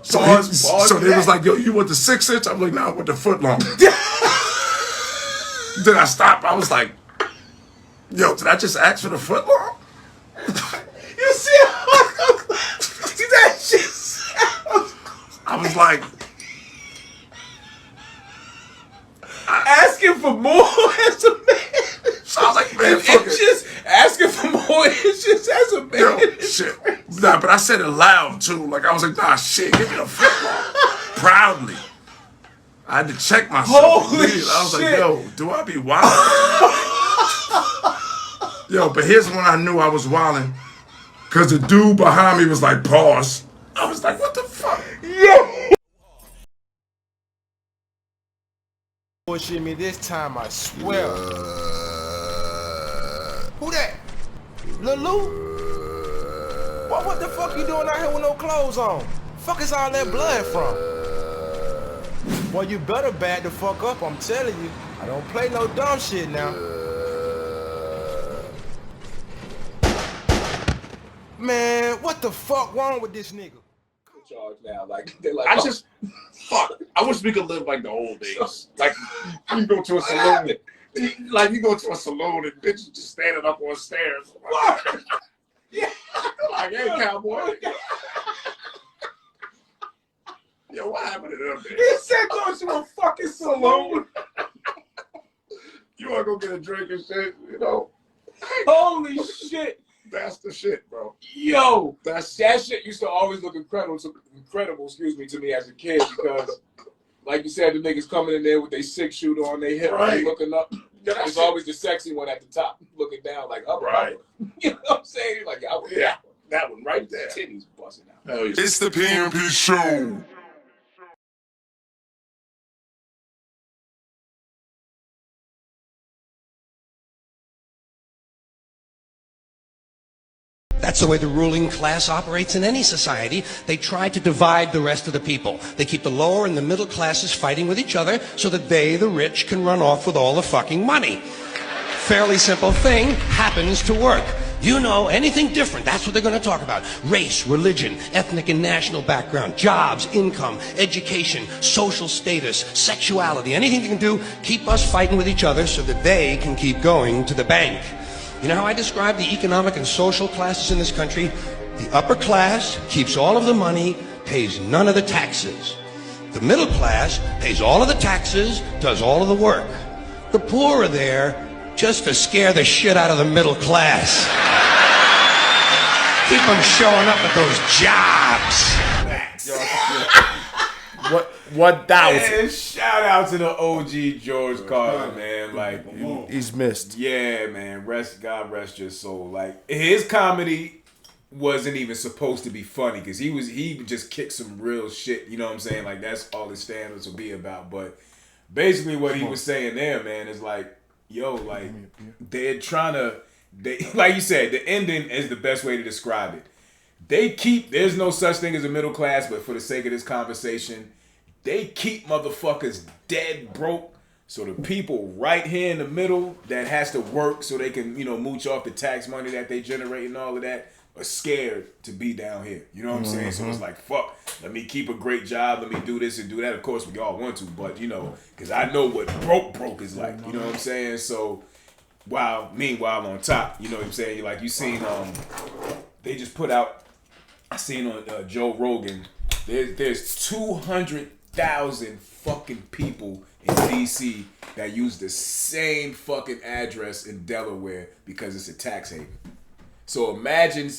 So, Pause so they that. was like, yo, you want the 6-inch? I'm like, nah, I want the footlong. Then I stopped. I was like, yo, did I just ask for the footlong? You see how that shit sounds? I was like, shit. Nah, but I said it loud too. Like I was like, nah, shit, give me the football. Proudly. I had to check myself. Holy immediately. I was like, shit. yo, do I be wilding? Yo, but here's when I knew I was wilding. Cause the dude behind me was like, pause. I was like, what the fuck? Yo. Bullshit me this time, I swear. Who that? Lil Lou? What the fuck you doing out here with no clothes on? Fuck is all that blood from? Well, you better back the fuck up, I'm telling you. I don't play no dumb shit now. Man, what the fuck wrong with this nigga? Charge now, like they're like, I just, fuck. I wish we could live like the old days. Like, you go to a saloon. Like, you go to a saloon and bitches just standing up on stairs. Yeah. Like, hey, cowboy. Yo, what happened to them? he said go to a fucking saloon. You want to go get a drink and shit, you know? Holy shit. That's the shit, bro. Yo, That that shit used to always look incredible to me as a kid because, like you said, the niggas coming in there with their 6-shooter on their hip, Right. looking up. Yeah, that It's shit- always the sexy one at the top, looking down, like up. Right. You know what I'm saying? Like, I was, Yeah, that one right there. titties busting out. Hell yeah. It's the PMP Show. That's the way the ruling class operates in any society. They try to divide the rest of the people. They keep the lower and the middle classes fighting with each other so that they, the rich, can run off with all the fucking money. Fairly simple thing, happens to work. You know, anything different, that's what they're going to talk about. Race, religion, ethnic and national background, jobs, income, education, social status, sexuality, anything they can do, keep us fighting with each other so that they can keep going to the bank. You know how I describe the economic and social classes in this country? The upper class keeps all of the money, pays none of the taxes. The middle class pays all of the taxes, does all of the work. The poor are there just to scare the shit out of the middle class. Keep them showing up at those jobs. What thousand? Man, shout out to the OG George Carlin, man. Like, He's missed. yeah, man. God rest your soul. Like, his comedy wasn't even supposed to be funny because he would just kick some real shit. You know what I'm saying? Like, that's all his standards will be about. But basically, what he was saying there, man, is like, yo, like they're trying to. Like you said, the ending is the best way to describe it. There's no such thing as a middle class, but for the sake of this conversation, they keep motherfuckers dead broke. So the people right here in the middle that has to work so they can, mooch off the tax money that they generate and all of that are scared to be down here. You know what I'm saying? So it's like, fuck, let me keep a great job. Let me do this and do that. Of course, we all want to, but, because I know what broke is like. You know what I'm saying? So, meanwhile on top, you know what I'm saying? Like, you seen, they just put out, I seen on Joe Rogan, there's 200,000 fucking people in DC that use the same fucking address in Delaware because it's a tax haven. So imagine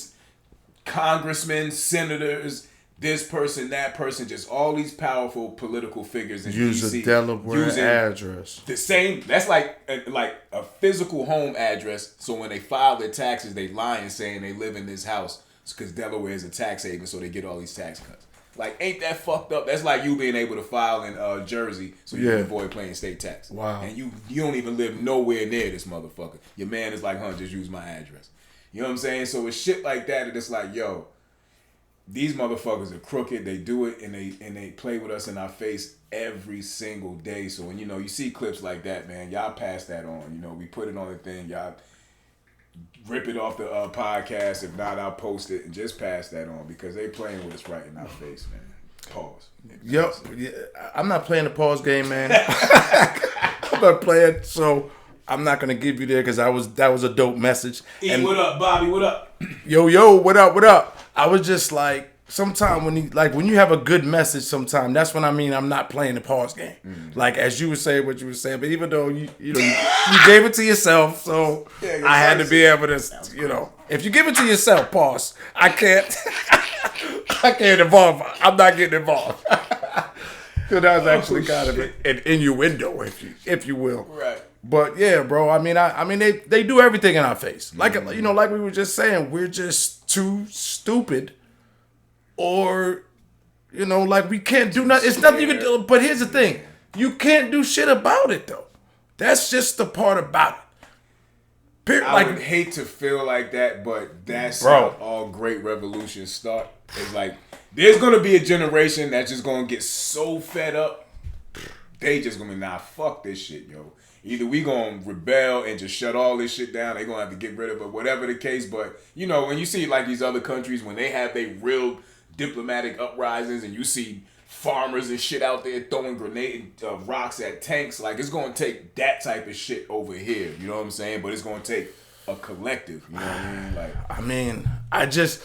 congressmen, senators, this person, that person, just all these powerful political figures in Use DC a Delaware using address. the same. That's like a physical home address. So when they file their taxes, they lying saying they live in this house because Delaware is a tax haven, so they get all these tax cuts. Like, ain't that fucked up? That's like you being able to file in Jersey so you can avoid paying state tax. Wow. And you don't even live nowhere near this motherfucker. Your man is like, just use my address. You know what I'm saying? So it's shit like that, and it's like, yo, these motherfuckers are crooked. They do it, and they play with us in our face every single day. So when you see clips like that, man, y'all pass that on. We put it on the thing. Y'all rip it off the podcast. If not, I'll post it and just pass that on because they playing with us right in our face, man. Pause. Yep. Yeah, I'm not playing the pause game, man. I'm not playing, so I'm not gonna give you there because that was a dope message. What up, Bobby? What up? Yo, what up? I was just like, sometimes when you have a good message, sometimes that's when I'm not playing the pause game. Like as you were saying what you were saying, but even though you gave it to yourself, so I had to be able to if you give it to yourself, pause. I can't involve. I'm not getting involved. So that was actually kind of an innuendo, if you will. Right. But yeah, bro. I mean, they do everything in our face. Like like we were just saying, we're just too stupid, or like we can't do nothing. It's nothing you can do. But here's the thing: you can't do shit about it, though. That's just the part about it. I would hate to feel like that, but that's how all great revolutions start. It's like there's gonna be a generation that's just gonna get so fed up, they just gonna be fuck this shit, yo. Either we gonna rebel and just shut all this shit down, they gonna have to get rid of it, whatever the case. But when you see like these other countries, when they have their real diplomatic uprisings, and you see farmers and shit out there throwing rocks at tanks, like it's gonna take that type of shit over here. You know what I'm saying? But it's gonna take a collective. You know what I mean? Like,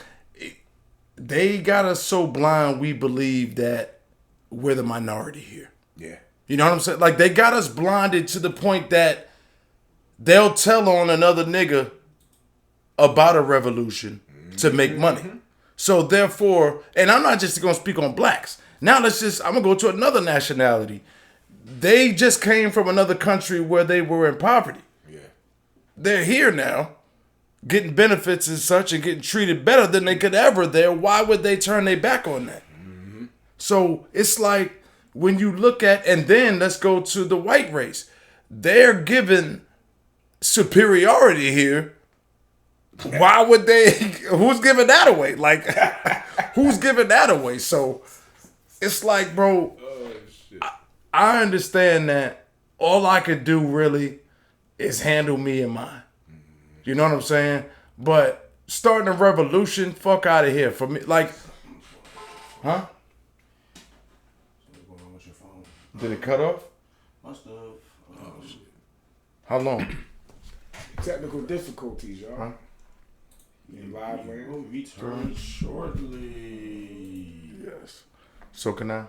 they got us so blind we believe that we're the minority here. Yeah. You know what I'm saying? Like, they got us blinded to the point that they'll tell on another nigga about a revolution to make money. So therefore, and I'm not just going to speak on blacks. Now I'm going to go to another nationality. They just came from another country where they were in poverty. Yeah. They're here now, getting benefits and such and getting treated better than they could ever there. Why would they turn their back on that? So it's like, when you look at, and then let's go to the white race. They're given superiority here. Why would they? Who's giving that away? Like, who's giving that away? So it's like, bro, I understand that all I could do really is handle me and mine. You know what I'm saying? But starting a revolution, fuck out of here. For me, like, huh? Did it cut off? Must have. Oh, shit. How long? Technical difficulties, y'all. Huh? Live, man. We'll return shortly. Yes. So can I?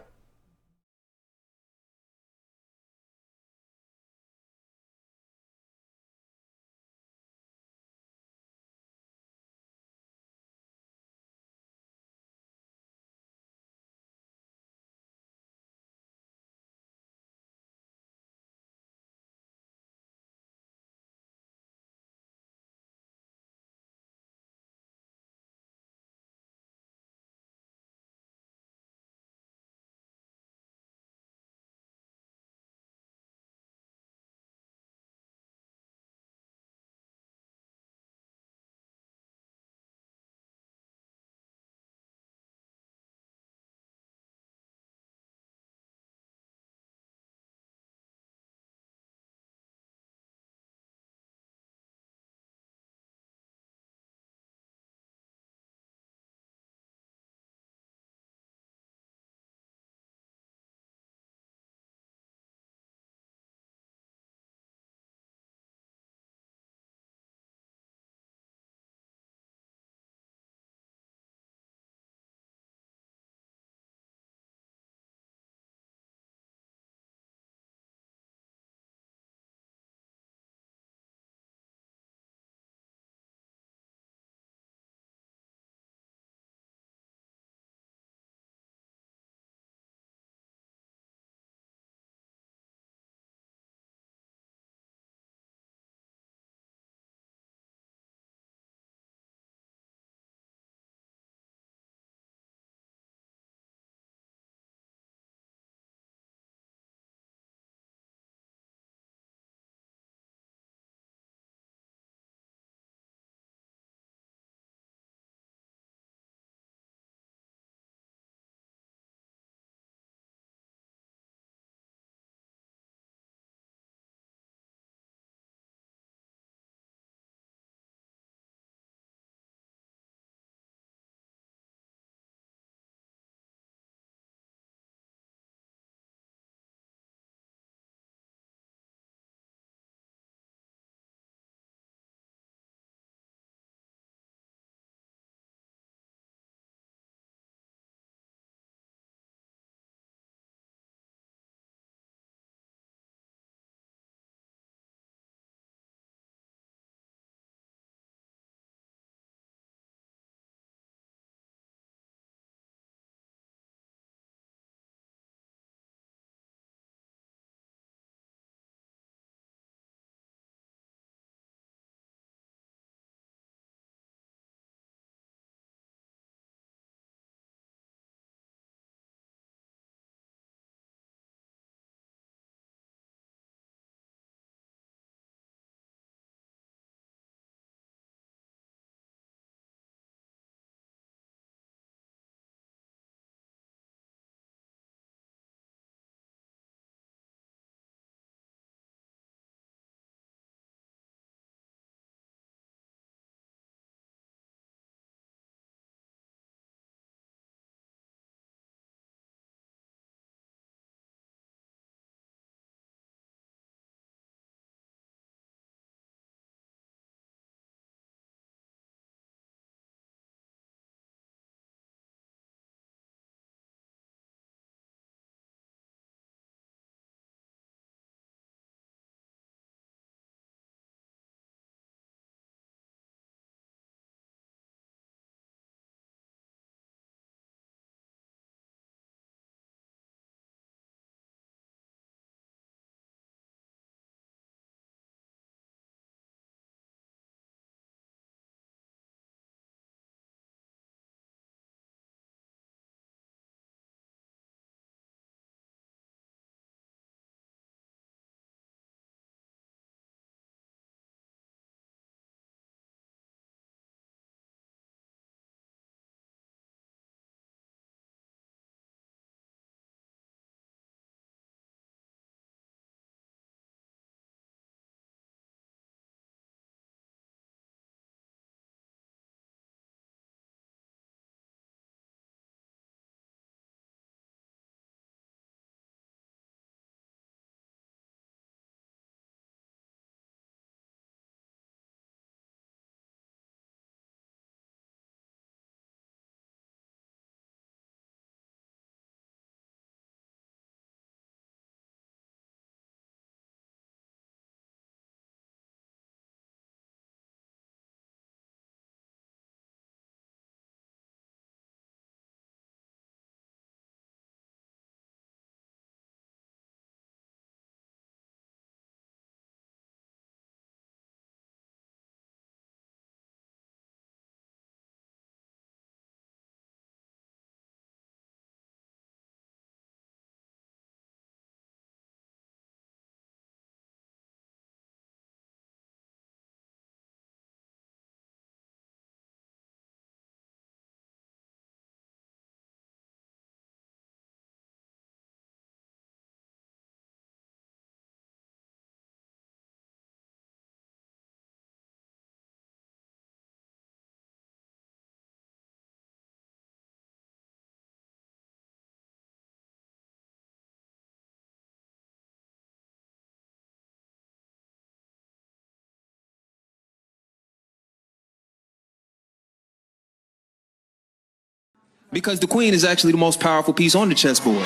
Because the queen is actually the most powerful piece on the chessboard.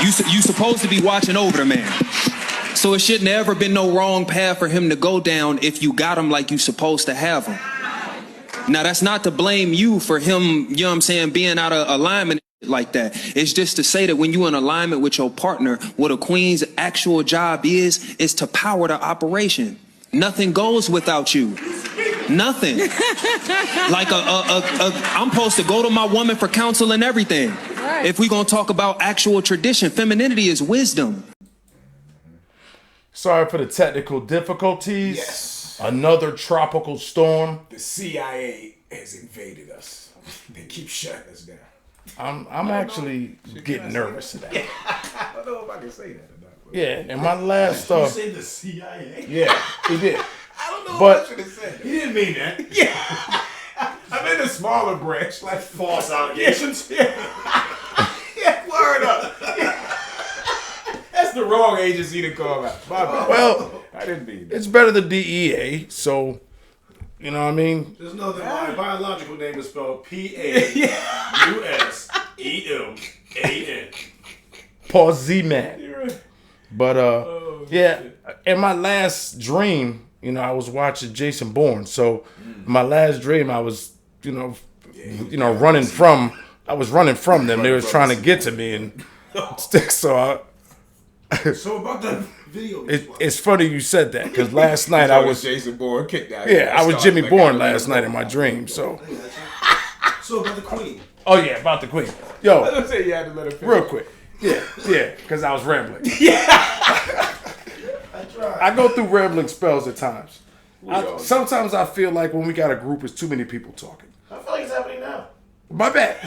You supposed to be watching over the man. So it should never been no wrong path for him to go down if you got him like you supposed to have him. Now, that's not to blame you for him, you know what I'm saying, being out of alignment like that. It's just to say that when you're in alignment with your partner, what a queen's actual job is to power the operation. Nothing goes without you. Nothing. Like I'm supposed to go to my woman for counsel and everything. Right. If we're going to talk about actual tradition, femininity is wisdom. Sorry for the technical difficulties. Yes. Another tropical storm. The CIA has invaded us. They keep shutting us down. I'm actually getting nervous today. Yeah. I don't know if I can say that or not. Yeah, and my last You said the CIA? Yeah, he did. I don't know But if I should have said that. He didn't mean that. Yeah. I'm in the smaller branch, like False allegations. yeah, word up. Yeah. That's the wrong agency to call out. My bad. Well, I didn't mean that. it's better than DEA, so you know what I mean? Just know that my biological name is spelled P-A-U-S-E-M-A-N. Paul Z-Man. But yeah, in my last dream, you know, I was watching Jason Bourne. So my last dream, I was, running from. I was running from them. They was trying to get to me, and so So about that video. it's funny you said that because last night I was Jason Bourne kicked out. yeah I was Jimmy Bourne last night in my dream. So So about the queen. oh yeah, about the queen. Yo, Let's say you had to let her finish. real quick. Yeah, because I was rambling. I go through rambling spells at times. Sometimes I feel like when we got a group, it's too many people talking. I feel like it's happening now. My bad.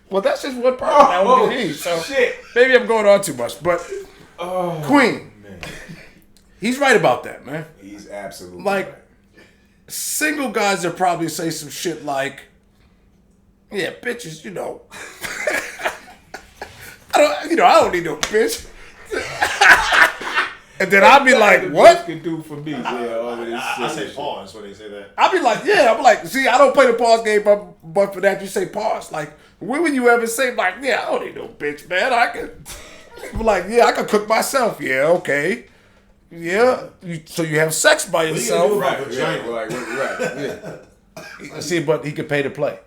Well, that's just one part. That would be me. So shit. maybe I'm going on too much, but Queen, he's right about that, man. He's absolutely Like, right. single guys that probably say some shit like, "Yeah, bitches, I don't need no bitch." And then I'll be like, "What?" Can do for me? Yeah, all of this I shit. say pause when they say that. I'll be like, "Yeah." I'm like, "See, I don't play the pause game, but for that you say pause." Like, when would you ever say like, "Yeah, I don't need no bitch, man. I can," like, "Yeah, I can cook myself." Yeah, okay. Yeah. So you have sex by yourself, Right, Yeah. See, but he could pay to play,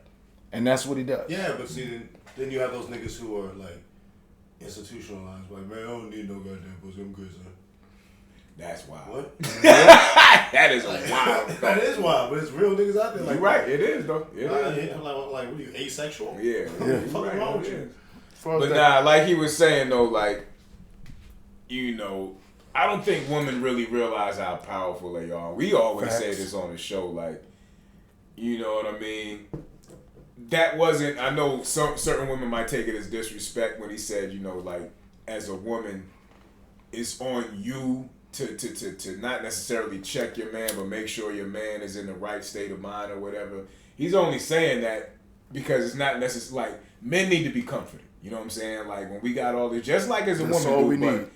and that's what he does. Yeah, but see, then you have those niggas who are like institutionalized. Like, man, I don't need no goddamn pussy. I'm good, son. That's wild. What? That is wild. That is wild, but it's real niggas out there. Like, You're right. It is though. It is. I'm like, what are you, asexual? Yeah. What the fuck is wrong with you? But nah, like he was saying though, like, I don't think women really realize how powerful they are. We always say this on the show, like, you know what I mean? That wasn't, I know certain women might take it as disrespect when he said, like, as a woman, it's on you to not necessarily check your man, but make sure your man is in the right state of mind or whatever. He's only saying that because it's not necessarily, like, men need to be comforted. You know what I'm saying? Like, when we got all this, just like as a That's woman, all we need.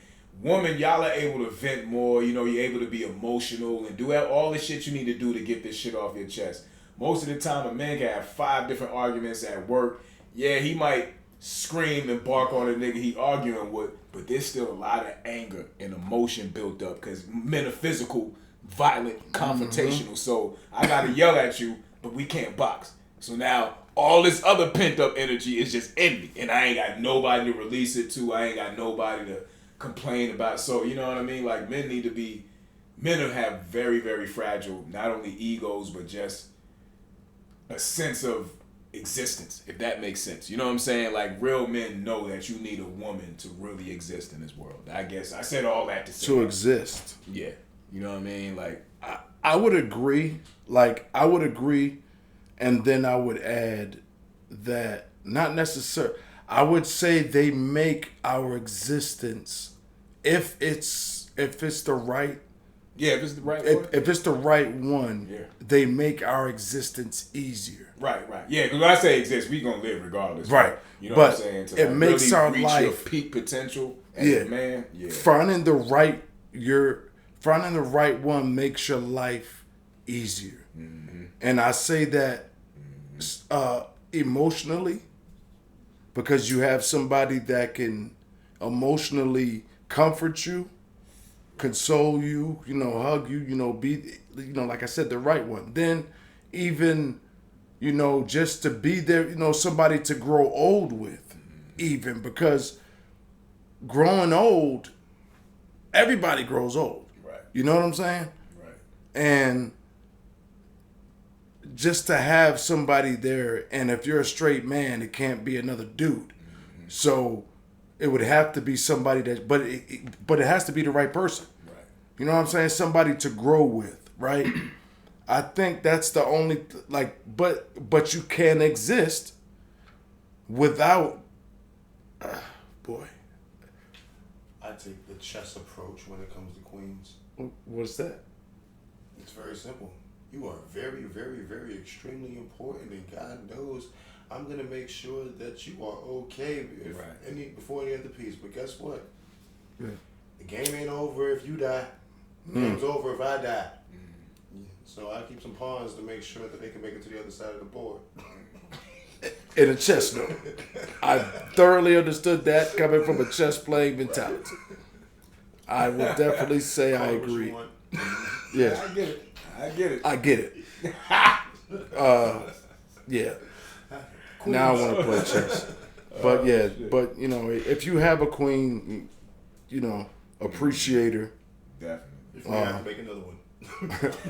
Woman, y'all are able to vent more. You're able to be emotional and do all the shit you need to do to get this shit off your chest. Most of the time, a man can have 5 different arguments at work. Yeah, he might scream and bark on a nigga he arguing with, but there's still a lot of anger and emotion built up because men are physical, violent, confrontational. So I gotta yell at you, but we can't box. So now all this other pent up energy is just in me, and I ain't got nobody to release it to. I ain't got nobody to complain about. So you know what I mean? Like, men have very, very fragile, not only egos, but just a sense of existence, if that makes sense. You know what I'm saying? Like, real men know that you need a woman to really exist in this world. I guess I said all that to say To that. exist. Yeah. You know what I mean? Like, I would agree. Like, I would agree, and then I would add that not necessarily. I would say they make our existence, if it's the right. yeah, if it's the right one. If it's the right one, Yeah. they make our existence easier. Right. Yeah, because when I say exist, we gonna live regardless. Right. You know But what I'm saying? To it makes really our reach your life- peak potential as a man. Yeah. Finding the right finding the right one makes your life easier. And I say that emotionally, because you have somebody that can emotionally comfort you, console you, hug you, be, like I said, the right one. Then even, just to be there, somebody to grow old with, even, because growing old, everybody grows old. Right. You know what I'm saying? Right. And just to have somebody there, and if you're a straight man, it can't be another dude. So it would have to be somebody that, but it has to be the right person. Right. You know what I'm saying? Somebody to grow with, right? I think that's the only, but you can exist without, boy. I take the chess approach when it comes to queens. What's that? It's very simple. You are very, very, very extremely important, and God knows I'm gonna make sure that you are okay before any other piece. But guess what? Yeah. The game ain't over if you die. The game's over if I die. So I keep some pawns to make sure that they can make it to the other side of the board. In a chess though. I thoroughly understood that coming from a chess playing mentality. I will definitely say I agree. Yeah. I get it. I get it. Yeah. Now I want to play chess. But yeah, if you have a queen, appreciate her. Definitely. If we have to make another one.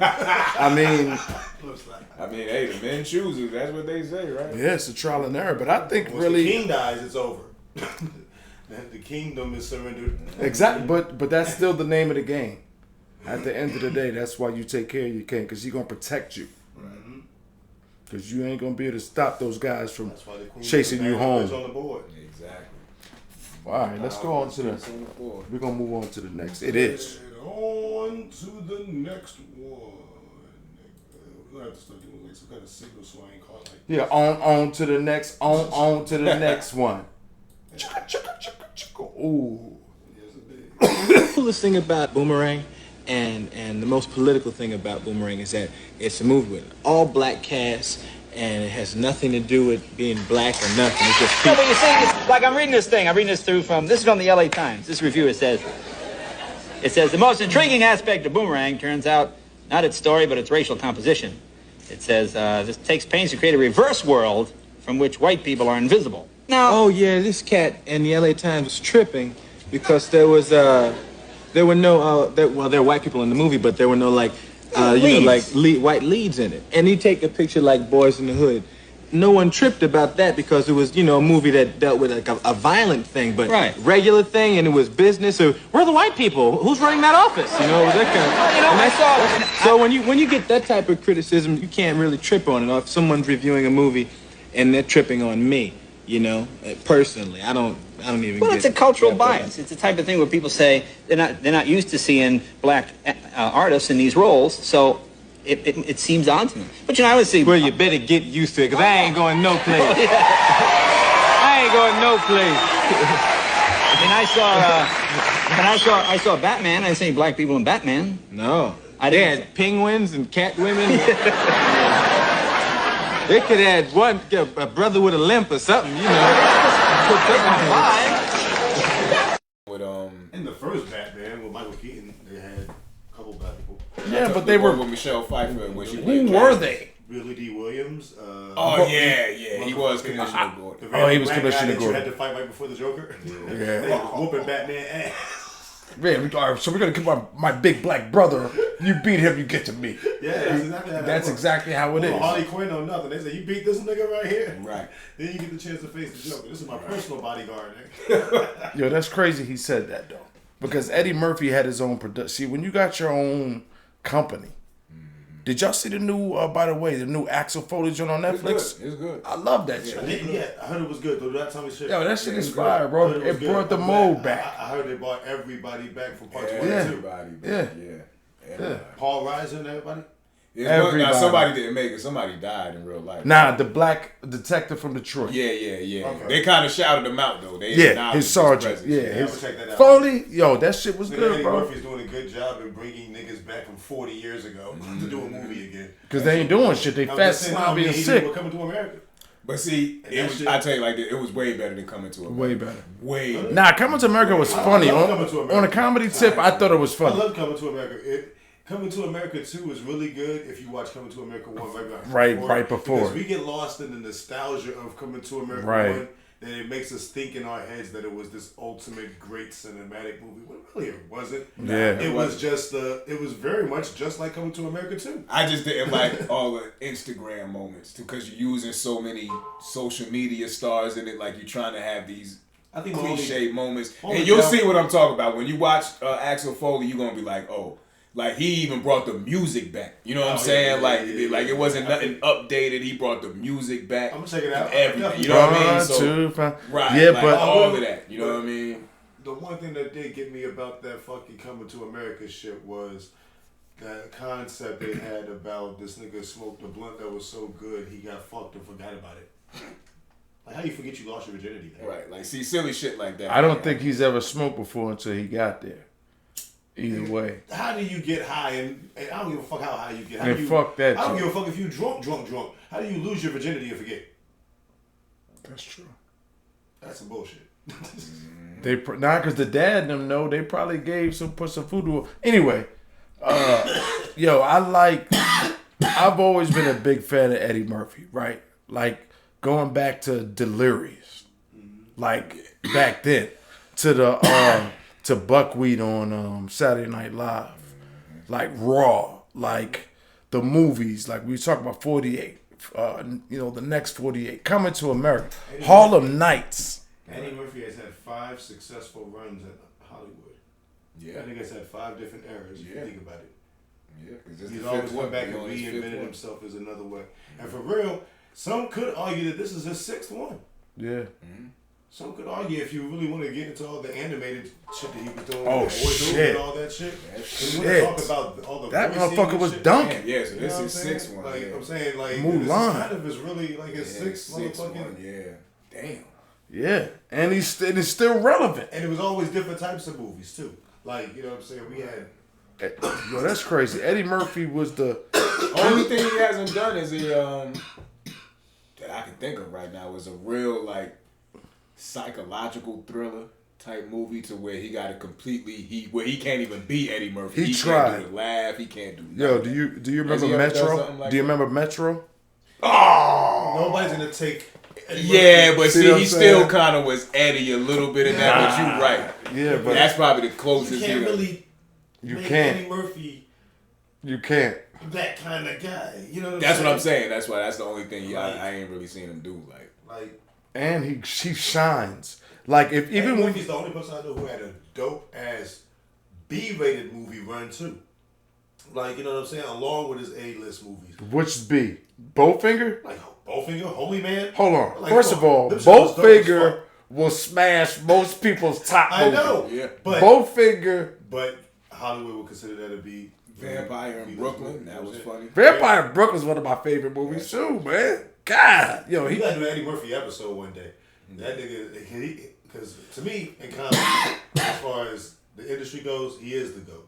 I mean, hey, the men choose it. That's what they say, right? yeah, it's a trial and error. But I think Once really the king dies, it's over. The kingdom is surrendered. exactly. But that's still the name of the game. At the end of the day, that's why you take care of your king, because he's gonna protect you. Because you ain't gonna be able to stop those guys from That's why the queen chasing you home. is on the board. Exactly. All right, let's go on to we're gonna move on to the next. It is. On to the next one. We're gonna have to start doing like some kind of signal so I ain't caught like. Yeah, on to the next. On to the next one. Ooh. The coolest thing about Boomerang and the most political thing about Boomerang is that it's a movie with an all-black cast, and it has nothing to do with being black or nothing. It's just No, but you see, it's like I'm reading this thing. I'm reading this this is from the LA Times. This review, it says, the most intriguing aspect of Boomerang turns out not its story, but its racial composition. It says, this takes pains to create a reverse world from which white people are invisible. Now, oh yeah, this cat in the LA Times was tripping because there were no there were white people in the movie, but there were no white leads in it. And you take a picture like Boys in the Hood. No one tripped about that because it was, a movie that dealt with like a violent thing, but regular thing, and it was business. So where are the white people? Who's running that office? It was that kind of. So when you get that type of criticism, you can't really trip on it. Or if someone's reviewing a movie and they're tripping on me, personally, I don't even. Well, it's a cultural bias. It's the type of thing where people say they're not used to seeing black artists in these roles, so it seems odd to them. But I would see. Well, you better get used to it, because I ain't going no place. I ain't going no place. I saw Batman. I didn't see any black people in Batman. No, they had penguins and cat women. They could have had a brother with a limp or something, With in the first Batman with Michael Keaton, they had a couple black people. Yeah, but they were with Michelle Pfeiffer when she Who were they? Billy D. Williams. He was Commissioner Gordon. Oh, he was Commissioner You Gordon. had to fight right before the Joker. Yeah. They was whooping Batman ass. Man, so we're gonna keep my big black brother. You beat him, you get to me. Yeah, that's exactly how it is. Harley Quinn or nothing. They say you beat this nigga right here. Right. Then you get the chance to face the Joker. This is my personal bodyguard. Yo, that's crazy. He said that though, because Eddie Murphy had his own production. See, when you got your own company. Did y'all see the new, by the way, the new Axel Foley joint on Netflix? It's good. I love that shit. Yeah, I heard it was good. Though that time shit. Yo, that shit is fire, bro. It brought the mold back. I heard they brought everybody back from part 1 and 2. Everybody back. Yeah. Paul Reiser and everybody. Now, somebody didn't make it. Somebody died in real life. Nah, the black detective from Detroit. Yeah. Okay. They kind of shouted him out though. They Yeah, acknowledged his sergeant. presence. Yeah, I'm his gonna check that out. Foley. Yo, that shit was good, Eddie bro. Murphy's doing a good job in bringing niggas back from 40 years ago to do a movie again. Because they ain't doing shit. They I'm fat, just saying, snobby, and he sick. did Coming to America. But see, And it that was. shit- I tell you like this, it was way better than Coming to America. Way better. Way. better. Nah, Coming to America was funny. love On, Coming to America. on a comedy tip, I thought it was I funny. love Coming to America. Coming to America 2 is really good if you watch Coming to America 1 Right before. Because we get lost in the nostalgia of Coming to America Right. 1, and it makes us think in our heads that it was this ultimate great cinematic movie. Well, really, it wasn't. Yeah. It was just it was very much just like Coming to America 2. I just didn't like all the Instagram moments because you're using so many social media stars in it. Like you're trying to have these I think cliche moments, only and you'll down- see what I'm talking about when you watch Axel Foley. You're gonna be like, oh. Like he even brought the music back. You know what I'm saying? Like it wasn't nothing updated. He brought the music back. I'm gonna check it out. Everything. You know what I mean? So, right. Yeah, like, but all of that. You know what I mean? The one thing that did get me about that fucking Coming to America shit was that concept they had about this nigga smoked a blunt that was so good he got fucked and forgot about it. Like how you forget you lost your virginity? Then? Right. Like see silly shit like that. I don't think he's ever smoked before until he got there. Either way. How do you get high? And I don't give a fuck how high you get. How Man, do you, fuck that I don't shit. give a fuck if you drunk. How do you lose your virginity and forget? That's true. That's some bullshit. They because the dad and them know they probably put some food to. Anyway, yo, I've always been a big fan of Eddie Murphy, right? Like going back to Delirious, like back then, to the to Buckwheat on Saturday Night Live, like Raw, like the movies, like we were talking about 48, the next 48, Coming to America, Harlem Nights. Eddie Murphy has had 5 successful runs at Hollywood. Yeah. I think it's had 5 different eras. If you think about it. Yeah, because He's always come back and reinvented himself as another way. And for real, some could argue that this is his 6th one. Yeah. Mm-hmm. Some could argue if you really want to get into all the animated shit that he was doing, Oh, with the voiceover shit. and all that shit. Shit. And we want to talk about all the That voicing motherfucker and was shit. dunking. Yeah, so You know this what I'm is saying? 6th one. Like yeah. I'm saying, like Mulan. this is kind of his really like his Yeah, 6th sixth motherfucking. one, yeah. Damn. Yeah, and it's still relevant. And it was always different types of movies too. Like you know what I'm saying? We had. Yo, that's crazy. Eddie Murphy was the Only thing he hasn't done is that I can think of right now is a real like psychological thriller type movie to where he got to completely where he can't even be Eddie Murphy. He Can't tried. do the laugh. He can't do. Yo, nothing. do you Has remember he ever done Metro? something like Do you that? remember Metro? Nobody's gonna take. Yeah, but See see, what he I'm still saying? kind of was Eddie a little bit in that. But you right. Yeah, but That's probably the You closest. can't you know. really. you make can't. Eddie Murphy You can't. that kind of guy. You know what I'm That's saying? what I'm saying. That's why. That's the only thing Like- I ain't really seen him do. Like And she shines. Like if Eddie even when Murphy's the only person I know who had a dope ass B-rated movie run too. Like you know what I'm saying, along with his A-list movies. which B Bowfinger? Like Bowfinger, Holy Man. Hold on. Like, First come of on. all, Them shit was dope as Bowfinger fuck. will smash most people's top I movie. know. Yeah. But Bowfinger, but Hollywood would consider that to be Vampire in Brooklyn. That was funny. Vampire in Brooklyn is one of my favorite movies too, man. God, yo, He he got to do an Eddie Murphy episode one day. That nigga, because to me, in comedy, as far as the industry goes, he is the GOAT.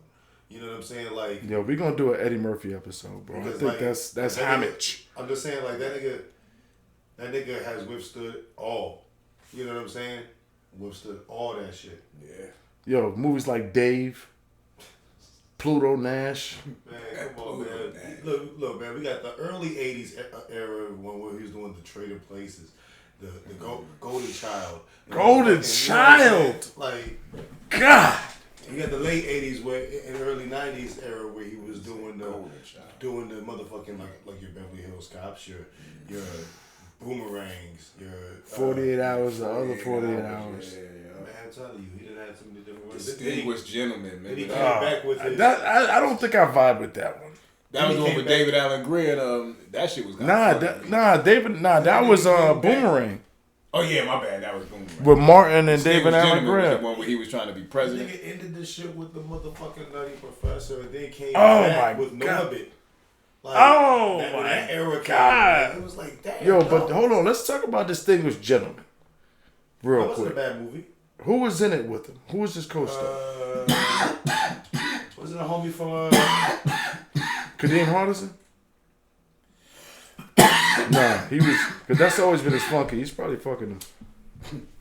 You know what I'm saying? Like, yo, we gonna do an Eddie Murphy episode, bro. I because, think like, that's that nigga- homage. I'm just saying, like that nigga has withstood all. You know what I'm saying? Withstood all that shit. Yeah. Yo, movies like Dave, Pluto Nash. Man, come on, man. Look, man. We got the early '80s era when he was doing the Trading Places, the Golden Child. Golden Child. Like, God. you got the late '80s where, in the early '90s era where he was doing the motherfucking like your Beverly Hills Cops, your Boomerangs, your 48 hours, the other 48 hours. Man, I'm telling you, he didn't have so many different ones. Distinguished gentleman, Then he man. came back with his. I don't think I vibe with that one. That was the one came with back- David Allen Greer. And, that shit was kinda funny. That was Boomerang Oh yeah, my bad. That was Boomerang. with Martin and David Distinguished Allen Gentleman was the Greer. one where he was trying to be president. Nigga ended this shit with the motherfucking Nutty Professor and then came Oh back my with No God. Muppet. Like, Oh, when my that era came, God. man, it was like, damn. Yo, dog. but hold on. Let's talk about Distinguished Gentleman. That Real wasn't quick. a bad movie. Who was in it with him? Who was his co-star? Wasn't a homie from Kadeem Hardison? Nah, he was. Because that's always been his funky. He's probably fucking him.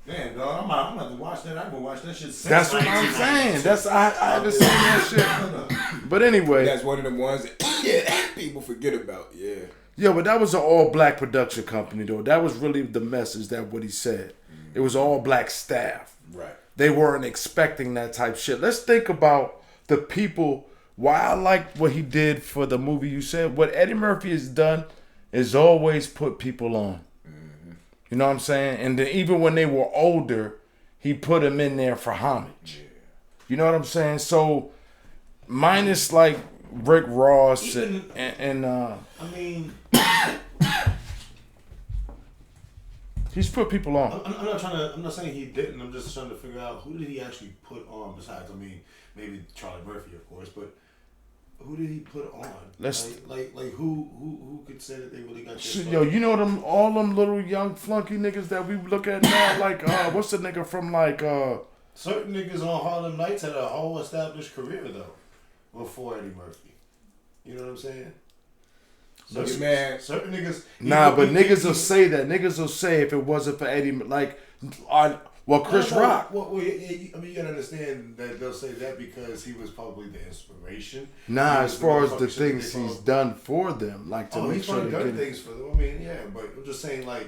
Damn, dog, I'm about to watch that. I'm gonna watch that shit. That's what I'm saying. That's I haven't seen that shit. But anyway, That's one of them ones that people forget about. Yeah. yo, but that was an all black production company though. That was really the message that what he said. It was all black staff. Right. They weren't expecting that type shit. Let's think about the people. Why I like what he did for the movie you said. What Eddie Murphy has done is always put people on. You know what I'm saying? And then even when they were older, he put them in there for homage. You know what I'm saying? So minus like Rick Ross and I mean, he's put people on. I'm not trying to. I'm not saying he didn't. I'm just trying to figure out who did he actually put on. Besides, I mean, maybe Charlie Murphy, of course, but who did he put on? Like who could say that they really got? So, yo, you know them all them little young flunky niggas that we look at now, like what's the nigga from like certain niggas on Harlem Nights had a whole established career though before Eddie Murphy. You know what I'm saying? Certain, man. Certain niggas. Nah, but niggas will say that. Niggas will say if it wasn't for Eddie, like, Chris Rock. Well, I mean, you gotta understand that they'll say that because he was probably the inspiration. Nah, He as was far as motherfucking the shit things they he's call- done for them, like to make he's sure probably they done get things for them. I mean, yeah, but I'm just saying, like,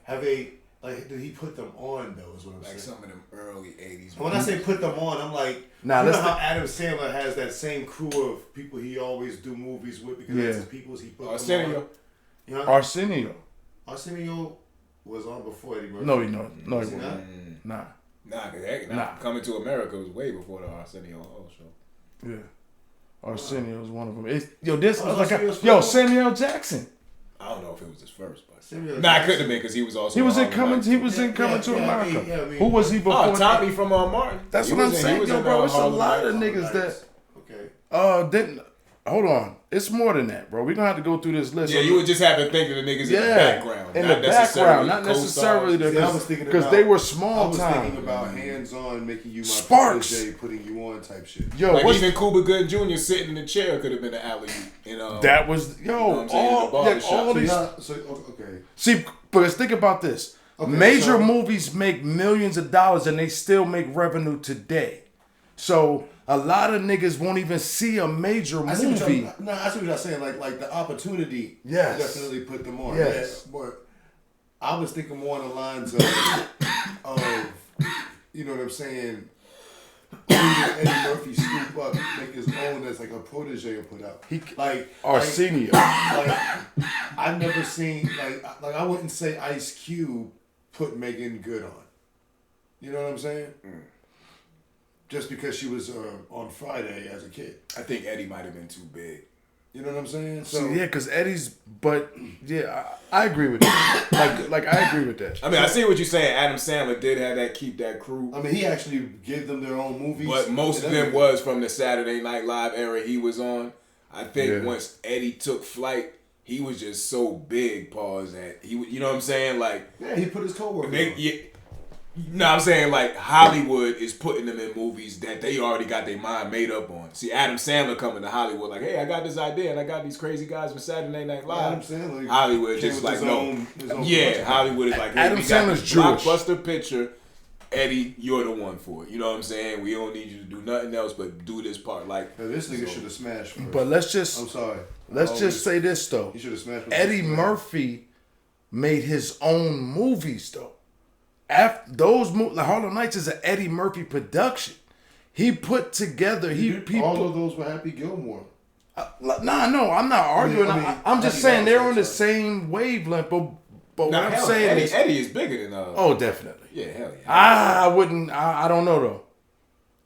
have they, like, did he put them on though? Is what I'm Like saying. some of them early 80s. When I say put them on, I'm like, Nah, you know let's how Adam Sandler has that same crew of people he always do movies with because that's Yeah. his peoples. He put them Arsenio. on. You know, Arsenio. Arsenio was on before Eddie Murphy. No, he Was wasn't. not? Nah. Nah, cause heck, Nah. Coming to America was way before the Arsenio Hall show. Yeah. Arsenio was one of them. This Oh, like Arsenio's yo first? Samuel Jackson. I don't know if it was his first, but Samuel nah, it Jackson. couldn't have been because he was also. He was in Harlem coming. Nights. He was in coming to yeah, I America. mean, I mean- Who was he before? Oh, Tommy from Martin. That's He what I'm was in- he saying, was yo, in, bro. It's a Harlem lot of Nights. niggas that Okay. didn't. Hold on, it's more than that, bro. We're gonna have to go through this list. Yeah, you would just have to think of the niggas in the background. in not the background, necessarily not co-stars. necessarily See, I was thinking because about- they were I small was time. thinking about hands-on, making you my Sparks. protege, putting you on type shit. Yo, Like what's even Cuba Good Jr. sitting in the chair could have been an alley. that was you know what I'm saying, all the barber shop. all these. Okay. See, because think about this. Okay, Major so- movies make millions of dollars and they still make revenue today. So a lot of niggas won't even see a major I see what movie. you're, no, I see what you're saying. Like the opportunity, Yes. definitely put them on. Yes. Yeah, but I was thinking more on the lines of you know what I'm saying. Eddie Murphy scoop up, make his own as like a protege and put out. Arsenio. Like I've never seen like I wouldn't say Ice Cube put Megan Good on. You know what I'm saying? Just because she was on Friday as a kid. I think Eddie might have been too big. You know what I'm saying? So yeah, because Eddie's, but yeah, I agree with that. like I agree with that. I mean, I see what you're saying. Adam Sandler did have that keep that crew. I mean, he actually gave them their own movies. But most of them was from the Saturday Night Live era he was on. I think once Eddie took flight, he was just so big, pause, that he, you know what I'm saying? Like, yeah, he put his coworker on. No, I'm saying like Hollywood is putting them in movies that they already got their mind made up on. See, Adam Sandler coming to Hollywood like, hey, I got this idea and I got these crazy guys from Saturday Night Live. Adam Sandler Hollywood came just with like his own yeah, production. Hollywood is like, hey, Adam we got Sandler's this Jewish. blockbuster picture. Eddie, you're the one for it. You know what I'm saying? We don't need you to do nothing else but do this part. Like, now, this nigga should have smashed first. But let's just I'm sorry. Let's just say this though. He should have smashed. Eddie Murphy made his own movies though. After those like Harlem Nights is an Eddie Murphy production. He put together. All of those were Happy Gilmore. Nah, no, I'm not arguing. I'm just saying they're on the same wavelength. But what I'm saying is Eddie is bigger than oh, definitely. Yeah, hell yeah. I wouldn't. I don't know though.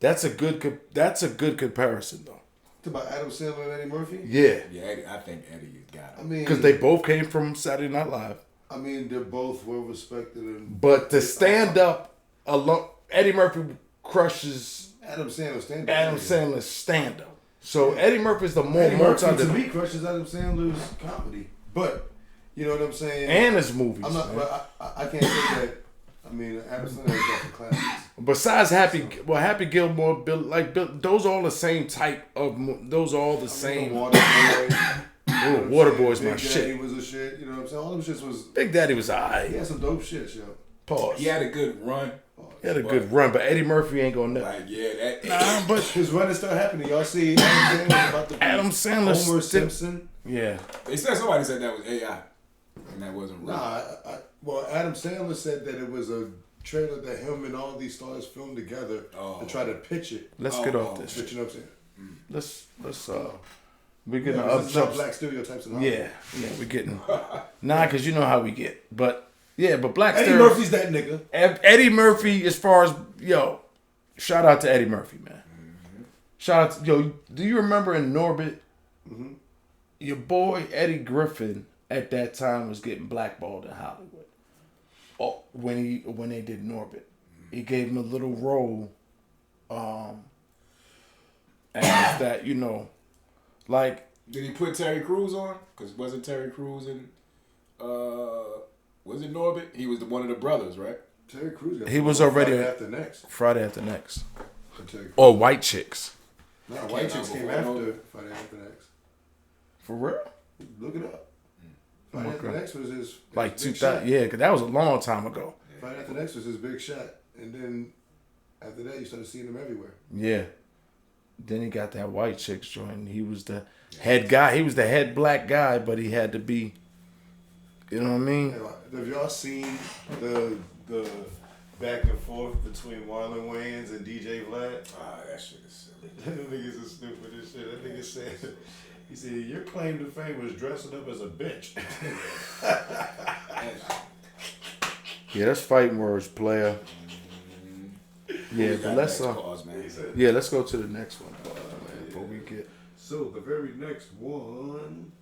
That's a good comparison though. About Adam Sandler and Eddie Murphy? Yeah. Yeah, Eddie, I think Eddie got it. I mean, Because they both came from Saturday Night Live. I mean, they're both well respected and. But to stand up alone, Eddie Murphy crushes Adam Sandler's stand up. Adam Sandler's stand up. So Eddie Murphy is the more Eddie Murphy to multi- me crushes Adam Sandler's comedy, but you know what I'm saying. and his movies. I'm not. man. But I can't say that. I mean, Adam Sandler got the classics. Besides Happy Gilmore, Bill, those all the same type of. Those are all the same. Waterboy's my Big shit. Daddy was a shit. You know what I'm saying? All them shits was. Big Daddy was alright. He had some dope shit, yo. Pause. He had a good run. He had a good run, but Eddie Murphy ain't gonna. Like, yeah, that. Nah, but His run is still happening. Y'all see Adam Sandler about to be Adam Sandler Homer still- Simpson. yeah. They said somebody said that was AI, and that wasn't real. Nah, well, Adam Sandler said that it was a trailer that him and all these stars filmed together to try to pitch it. Let's get off this. But you know what I'm saying? Let's we getting Yeah, up this is not jumps. black stereotypes in Hollywood. Yeah, we getting because you know how we get. But yeah, but black Eddie stereo- Murphy's that nigga. Eddie Murphy, as far as shout out to Eddie Murphy, man. Shout out to do you remember in Norbit? Your boy Eddie Griffin at that time was getting blackballed in Hollywood. Oh, when they did Norbit, he gave him a little role, as that like. Did he put Terry Crews on? Because wasn't Terry Crews in? Was it Norbit? He was one of the brothers, right? Terry Crews. He was already Friday After Next. Friday After Next. Terry Crews. Or White Chicks. No, White Chicks came after Friday After Next. For real? Look it up. Friday After Next was his Like big 2000, shot. yeah, because that was a long time ago. Friday After Next was his big shot, and then after that, you started seeing him everywhere. Yeah. Then he got that White Chicks joint. He was the head guy. He was the head black guy, but he had to be, you know what I mean? Have y'all seen the back and forth between Marlon Wayans and DJ Vlad? Ah, that shit is silly. Them niggas is stupid as shit. That nigga said, he said, your claim to fame was dressing up as a bitch. Yeah, that's fighting words, player. Yeah, but let's let's go to the next one before we get. So the very next one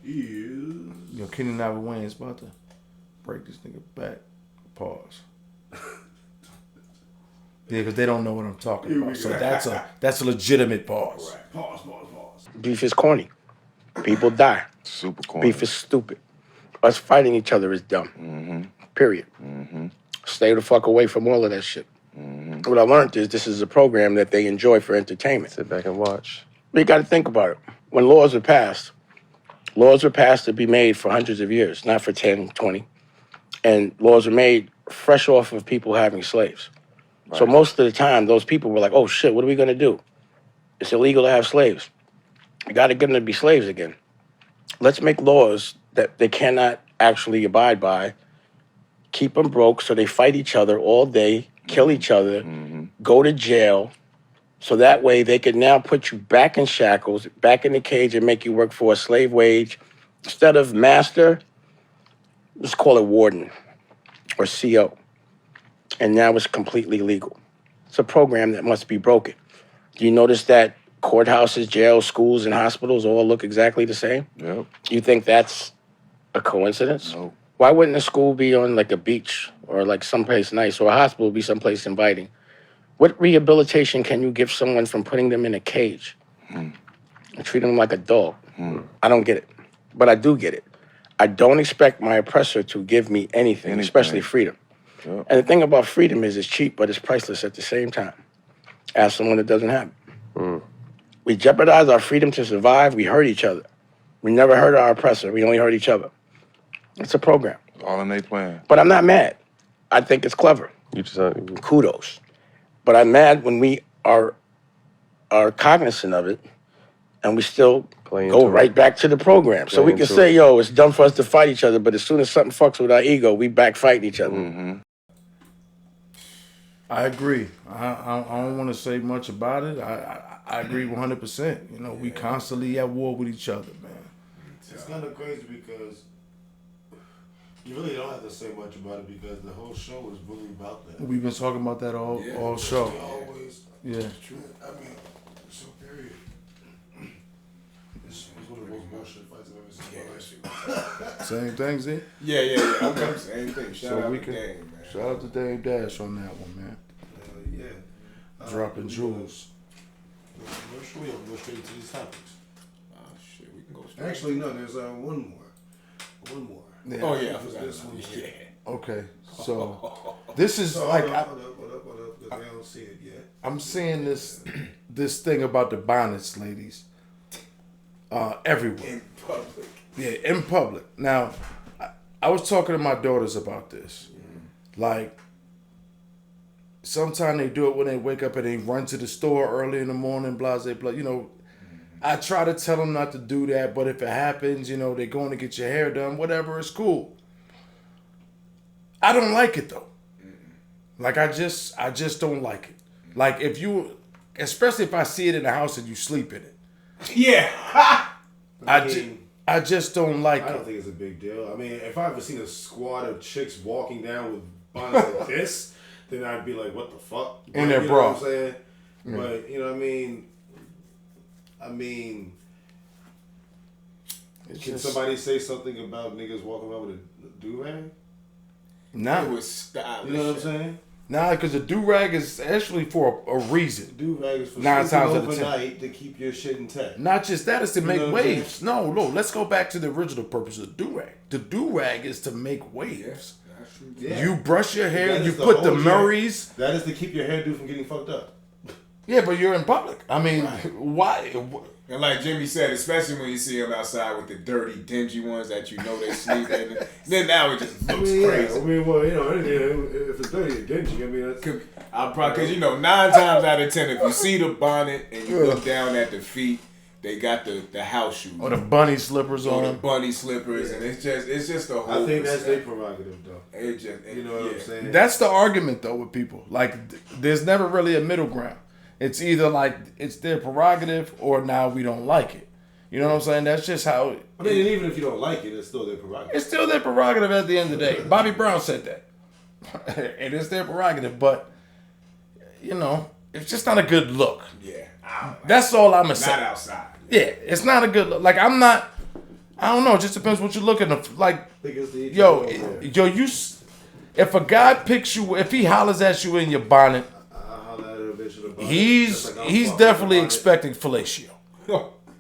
is Kenny Nava Wayne's about to break this nigga back. Pause. Yeah, because they don't know what I'm talking about. So that's a legitimate pause. pause. Beef is corny. People die. Super corny. Beef is stupid. Us fighting each other is dumb. Period. Stay the fuck away from all of that shit. What I learned is this is a program that they enjoy for entertainment. Sit back and watch. But you got to think about it. When laws were passed to be made for hundreds of years, not for 10, 20. And laws were made fresh off of people having slaves. So most of the time, those people were like, oh shit, what are we going to do? It's illegal to have slaves. We got to get them to be slaves again. Let's make laws that they cannot actually abide by. Keep them broke so they fight each other all day, kill each other, go to jail. So that way they could now put you back in shackles, back in the cage, and make you work for a slave wage. Instead of master, let's call it warden or CO. And now it's completely legal. It's a program that must be broken. Do you notice that courthouses, jails, schools, and hospitals all look exactly the same? Yep. You think that's a coincidence? No. Why wouldn't a school be on like a beach or like someplace nice, or a hospital be someplace inviting? What rehabilitation can you give someone from putting them in a cage and treating them like a dog? I don't get it, but I do get it. I don't expect my oppressor to give me anything. Especially freedom. Yep. And the thing about freedom is it's cheap, but it's priceless at the same time. Ask someone that doesn't have it. We jeopardize our freedom to survive. We hurt each other. We never hurt our oppressor. We only hurt each other. It's a program. All in their plan. But I'm not mad. I think it's clever. You just Kudos. But I'm mad when we are cognizant of it and we still go right back to the program. So we can say, yo, it's dumb for us to fight each other, but as soon as something fucks with our ego, we back fighting each other. I agree. I don't want to say much about it. I agree 100%. You know, we constantly at war with each other, man. It's kind of crazy because you really don't have to say much about it because the whole show is really about that. We've been talking about that all show. Always. Yeah. It's true. I mean, so period. It's one of the most bullshit fights I've ever seen in my life. Same thing, Z? Yeah. Okay, same thing. Shout out to Dame, man. Shout out to Dame Dash on that one, man. Yeah. Dropping jewels. Where should we go straight to these topics? Shit, we can go straight. Actually, no. There's one more. One more. Yeah. Oh yeah, I This forgot this about one. it. Yeah. Okay, so this is So like hold up, because they don't see it yet. I'm seeing this thing about the bonnets, ladies, everywhere. In public. Yeah, in public. Now, I was talking to my daughters about this. Like, sometimes they do it when they wake up and they run to the store early in the morning, blah, blah, blah. You know, I try to tell them not to do that, but if it happens, you know, they're going to get your hair done, whatever, it's cool. I don't like it, though. Like, I just don't like it. Like, if you, especially if I see it in the house and you sleep in it. Yeah. I just don't like I don't it. think it's a big deal. I mean, if I ever seen a squad of chicks walking down with bonnets like this, then I'd be like, what the fuck? In their you bra. know what I'm saying? But, you know what I mean, It's can just- somebody say something about niggas walking around with a do-rag? Nah. It was stylish. You know what I'm saying? Nah, because a do-rag is actually for a reason. Do-rag is for 9 sleeping times out of 10. overnight to keep your shit intact. Not just that, it's to make know what I'm waves. No, let's go back to the original purpose of the do-rag. The do-rag is to make waves. That's true. Yeah. You brush your hair, That you is to put the hold your- Murrays. That is to keep your hairdo from getting fucked up. Yeah, but you're in public. I mean, why? And like Jimmy said, especially when you see them outside with the dirty, dingy ones that you know they sleep in, then now it just looks crazy. I mean, well, you know, if it's dirty and dingy, I mean, that's... I'm probably, because you know, 9 times out of 10, if you see the bonnet and you look down at the feet, they got the house shoes. Or the bunny slippers Or on the them. bunny slippers, and it's just a whole. I think that's their prerogative, though. It just, You know what I'm saying? That's the argument, though, with people. Like, there's never really a middle ground. It's either like it's their prerogative or now we don't like it. You know what I'm saying? That's just how. I mean, and even if you don't like it, it's still their prerogative. It's still their prerogative at the end of the day. Bobby Brown said that. It is their prerogative, but you know, it's just not a good look. Yeah. That's all I'm gonna say. Not outside. Yeah, it's not a good look. Like I'm not. I don't know. It just depends what you're looking at. Like, yo, if a guy picks you, if he hollers at you in your bonnet, he's definitely expecting fellatio.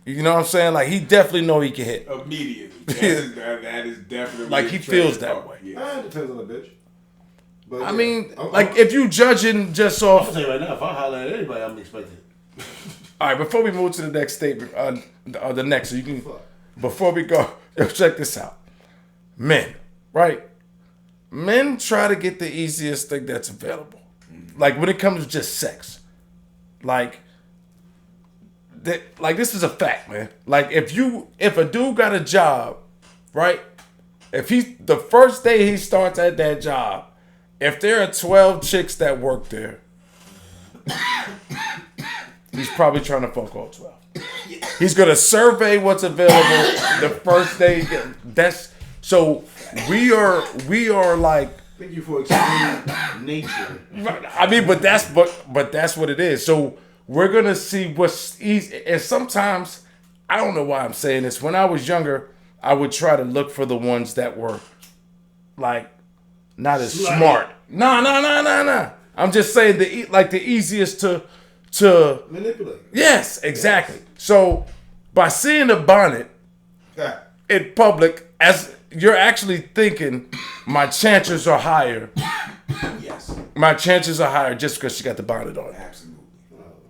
You know what I'm saying? Like he definitely know he can hit. Immediately. That is definitely Like he feels that way. It depends on the bitch. But I mean, like if you judging just I'm off. gonna tell you right now, if I holler at anybody, I'm expecting. All right, before we move to the next statement, the next, so you can. Before we go, yo, check this out. Men, right? Men try to get the easiest thing that's available. Like when it comes to just sex, like this is a fact, man. Like if a dude got a job, right? If the first day he starts at that job, if there are 12 chicks that work there, he's probably trying to fuck all 12. He's gonna survey what's available the first day. That's so we are like. Thank you for explaining nature. I mean, but that's what it is. So we're gonna see what's easy. And sometimes I don't know why I'm saying this. When I was younger, I would try to look for the ones that were like not as smart. No. I'm just saying the easiest to manipulate. Yes, exactly. So by seeing the bonnet in public, as you're actually thinking, my chances are higher. Yes. My chances are higher just because she got the bonnet on. Absolutely.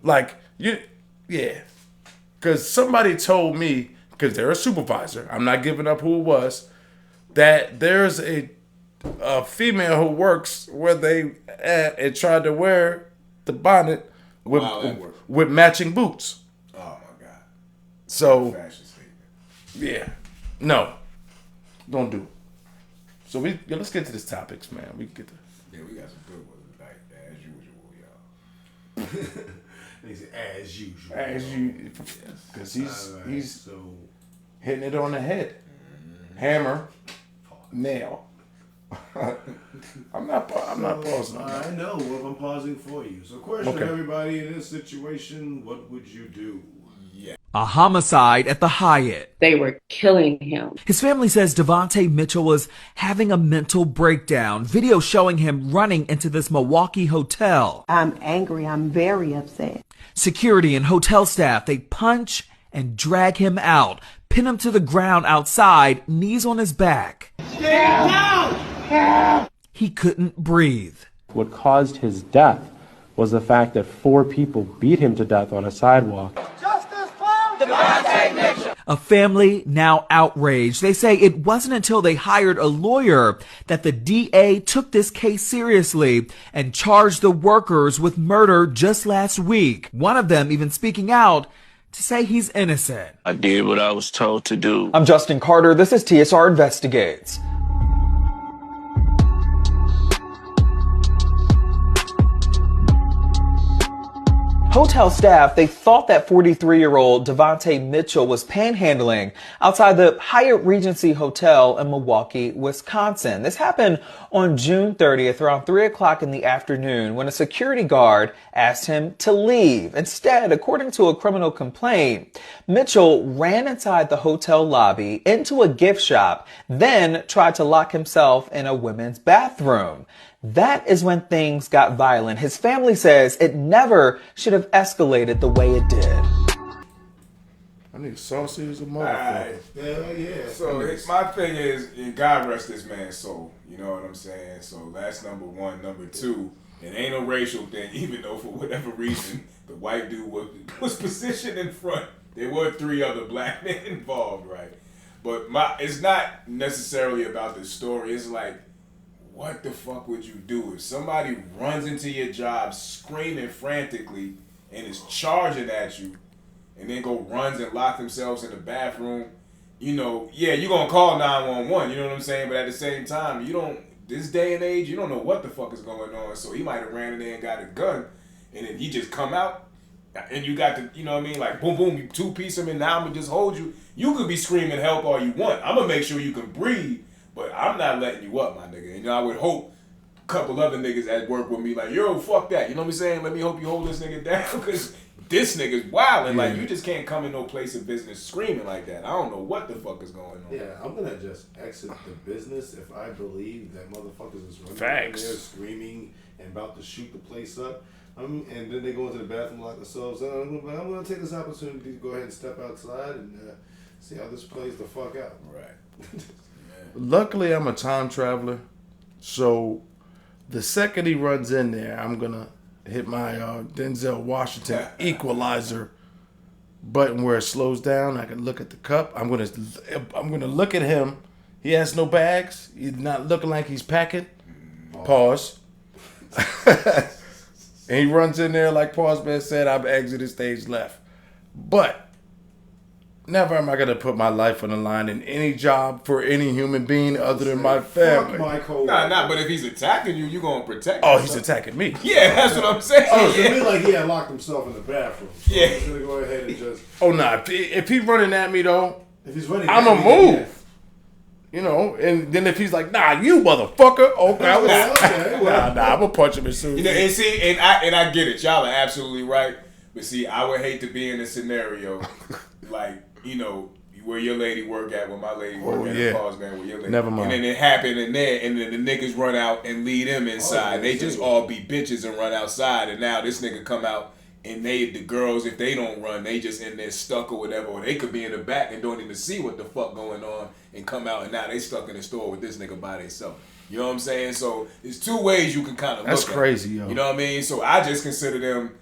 Like yeah. Because somebody told me, because they're a supervisor, I'm not giving up who it was, that there's a female who works where they and tried to wear the bonnet with matching boots. Oh my God. So Fashion statement. yeah, no, don't do it. So let's get to these topics, man. We get to. Yeah, we got some good ones tonight, as usual, y'all. He said, as usual. As you, because he's so hitting it on the head. Hammer, nail. I'm not pausing. I know. Well, I'm pausing for you. So, question, Okay. everybody, in this situation, what would you do? Yeah. A homicide at the Hyatt. They were killing him. His family says Devontae Mitchell was having a mental breakdown. Video showing him running into this Milwaukee hotel. I'm angry. I'm very upset. Security and hotel staff, they punch and drag him out, pin him to the ground outside, knees on his back. Stand down! He couldn't breathe. What caused his death was the fact that 4 people beat him to death on a sidewalk. A family now outraged. They say it wasn't until they hired a lawyer that the DA took this case seriously and charged the workers with murder just last week. One of them even speaking out to say he's innocent. I did what I was told to do. I'm Justin Carter. This is TSR Investigates. Hotel staff, they thought that 43-year-old Devontae Mitchell was panhandling outside the Hyatt Regency Hotel in Milwaukee, Wisconsin. This happened on June 30th around 3 o'clock in the afternoon when a security guard asked him to leave. Instead, according to a criminal complaint, Mitchell ran inside the hotel lobby into a gift shop, then tried to lock himself in a women's bathroom. That is when things got violent. His family says it never should have escalated the way it did. I need saucy as a motherfucker. Hell yeah. So my thing is, and God rest this man's soul. You know what I'm saying? So that's number one. Number two, it ain't a racial thing, even though for whatever reason the white dude was positioned in front. There were 3 other black men involved, right? But it's not necessarily about the story. It's like, what the fuck would you do if somebody runs into your job screaming frantically and is charging at you and then runs and lock themselves in the bathroom? You know, yeah, you're going to call 911, you know what I'm saying? But at the same time, this day and age, you don't know what the fuck is going on. So he might have ran in there and got a gun and then he just come out and you got the, you know what I mean? Like, boom, boom, you 2-piece him and now I'm going to just hold you. You could be screaming help all you want. I'm going to make sure you can breathe. But I'm not letting you up, my nigga. And I would hope a couple other niggas at work with me like, yo, fuck that. You know what I'm saying? Let me hope you hold this nigga down because this nigga's wildin'. Like, you just can't come in no place of business screaming like that. I don't know what the fuck is going on. Yeah, I'm gonna just exit the business if I believe that motherfuckers is running Facts. in there screaming and about to shoot the place up. And then they go into the bathroom, lock themselves in. I'm gonna take this opportunity to go ahead and step outside and see how this plays the fuck out. Right. Luckily, I'm a time traveler, so the second he runs in there, I'm gonna hit my Denzel Washington equalizer button where it slows down. I can look at the cup. I'm gonna look at him. He has no bags. He's not looking like he's packing. Pause. And he runs in there like Pause Man said. I'm exiting stage left, but. Never am I going to put my life on the line in any job for any human being other than my family. Nah, but if he's attacking you, you're going to protect Oh, yourself. he's attacking me. Yeah, that's what I'm saying. Oh, so it mean like he had locked himself in the bathroom. So Yeah. he's going to go ahead and just... Oh, nah. If he running at me, though, If he's running I'm at going me, to move. You know, and then if he's like, nah, you motherfucker. Okay, Okay, well. nah, I'm going to punch him as soon You as know, and see, and I get it. Y'all are absolutely right. But see, I would hate to be in a scenario like, you know, where your lady work at, where my lady work at, yeah. Pause, man, where your lady. Never mind. And then it happened in there, and then the niggas run out and lead them inside. Oh, they just all be bitches and run outside, and now this nigga come out, and the girls, if they don't run, they just in there stuck or whatever, or they could be in the back and don't even see what the fuck going on, and come out, and now they stuck in the store with this nigga by themselves. You know what I'm saying? So there's 2 ways you can kind of look That's at crazy, it. yo. You know what I mean? So I just consider them,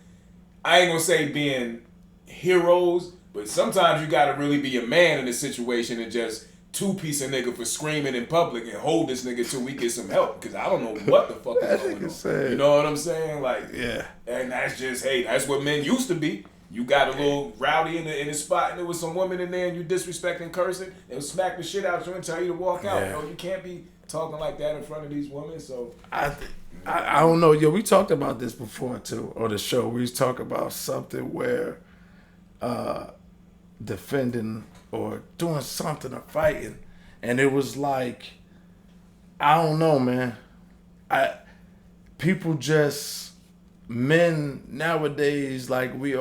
I ain't gonna say being heroes, but sometimes you gotta really be a man in this situation and just 2-piece a nigga for screaming in public and hold this nigga till we get some help, because I don't know what the fuck is going on. said. You know what I'm saying? Like, Yeah. and that's just, hey, that's what men used to be. You got a little rowdy in the spot and there was some woman in there and you disrespecting, cursing, and smack the shit out you and tell you to walk out. Yeah. You know, you can't be talking like that in front of these women. So I don't know. Yo, we talked about this before, too, on the show. We was talking about something where defending or doing something or fighting, and it was like, I don't know, man. People just men nowadays, like we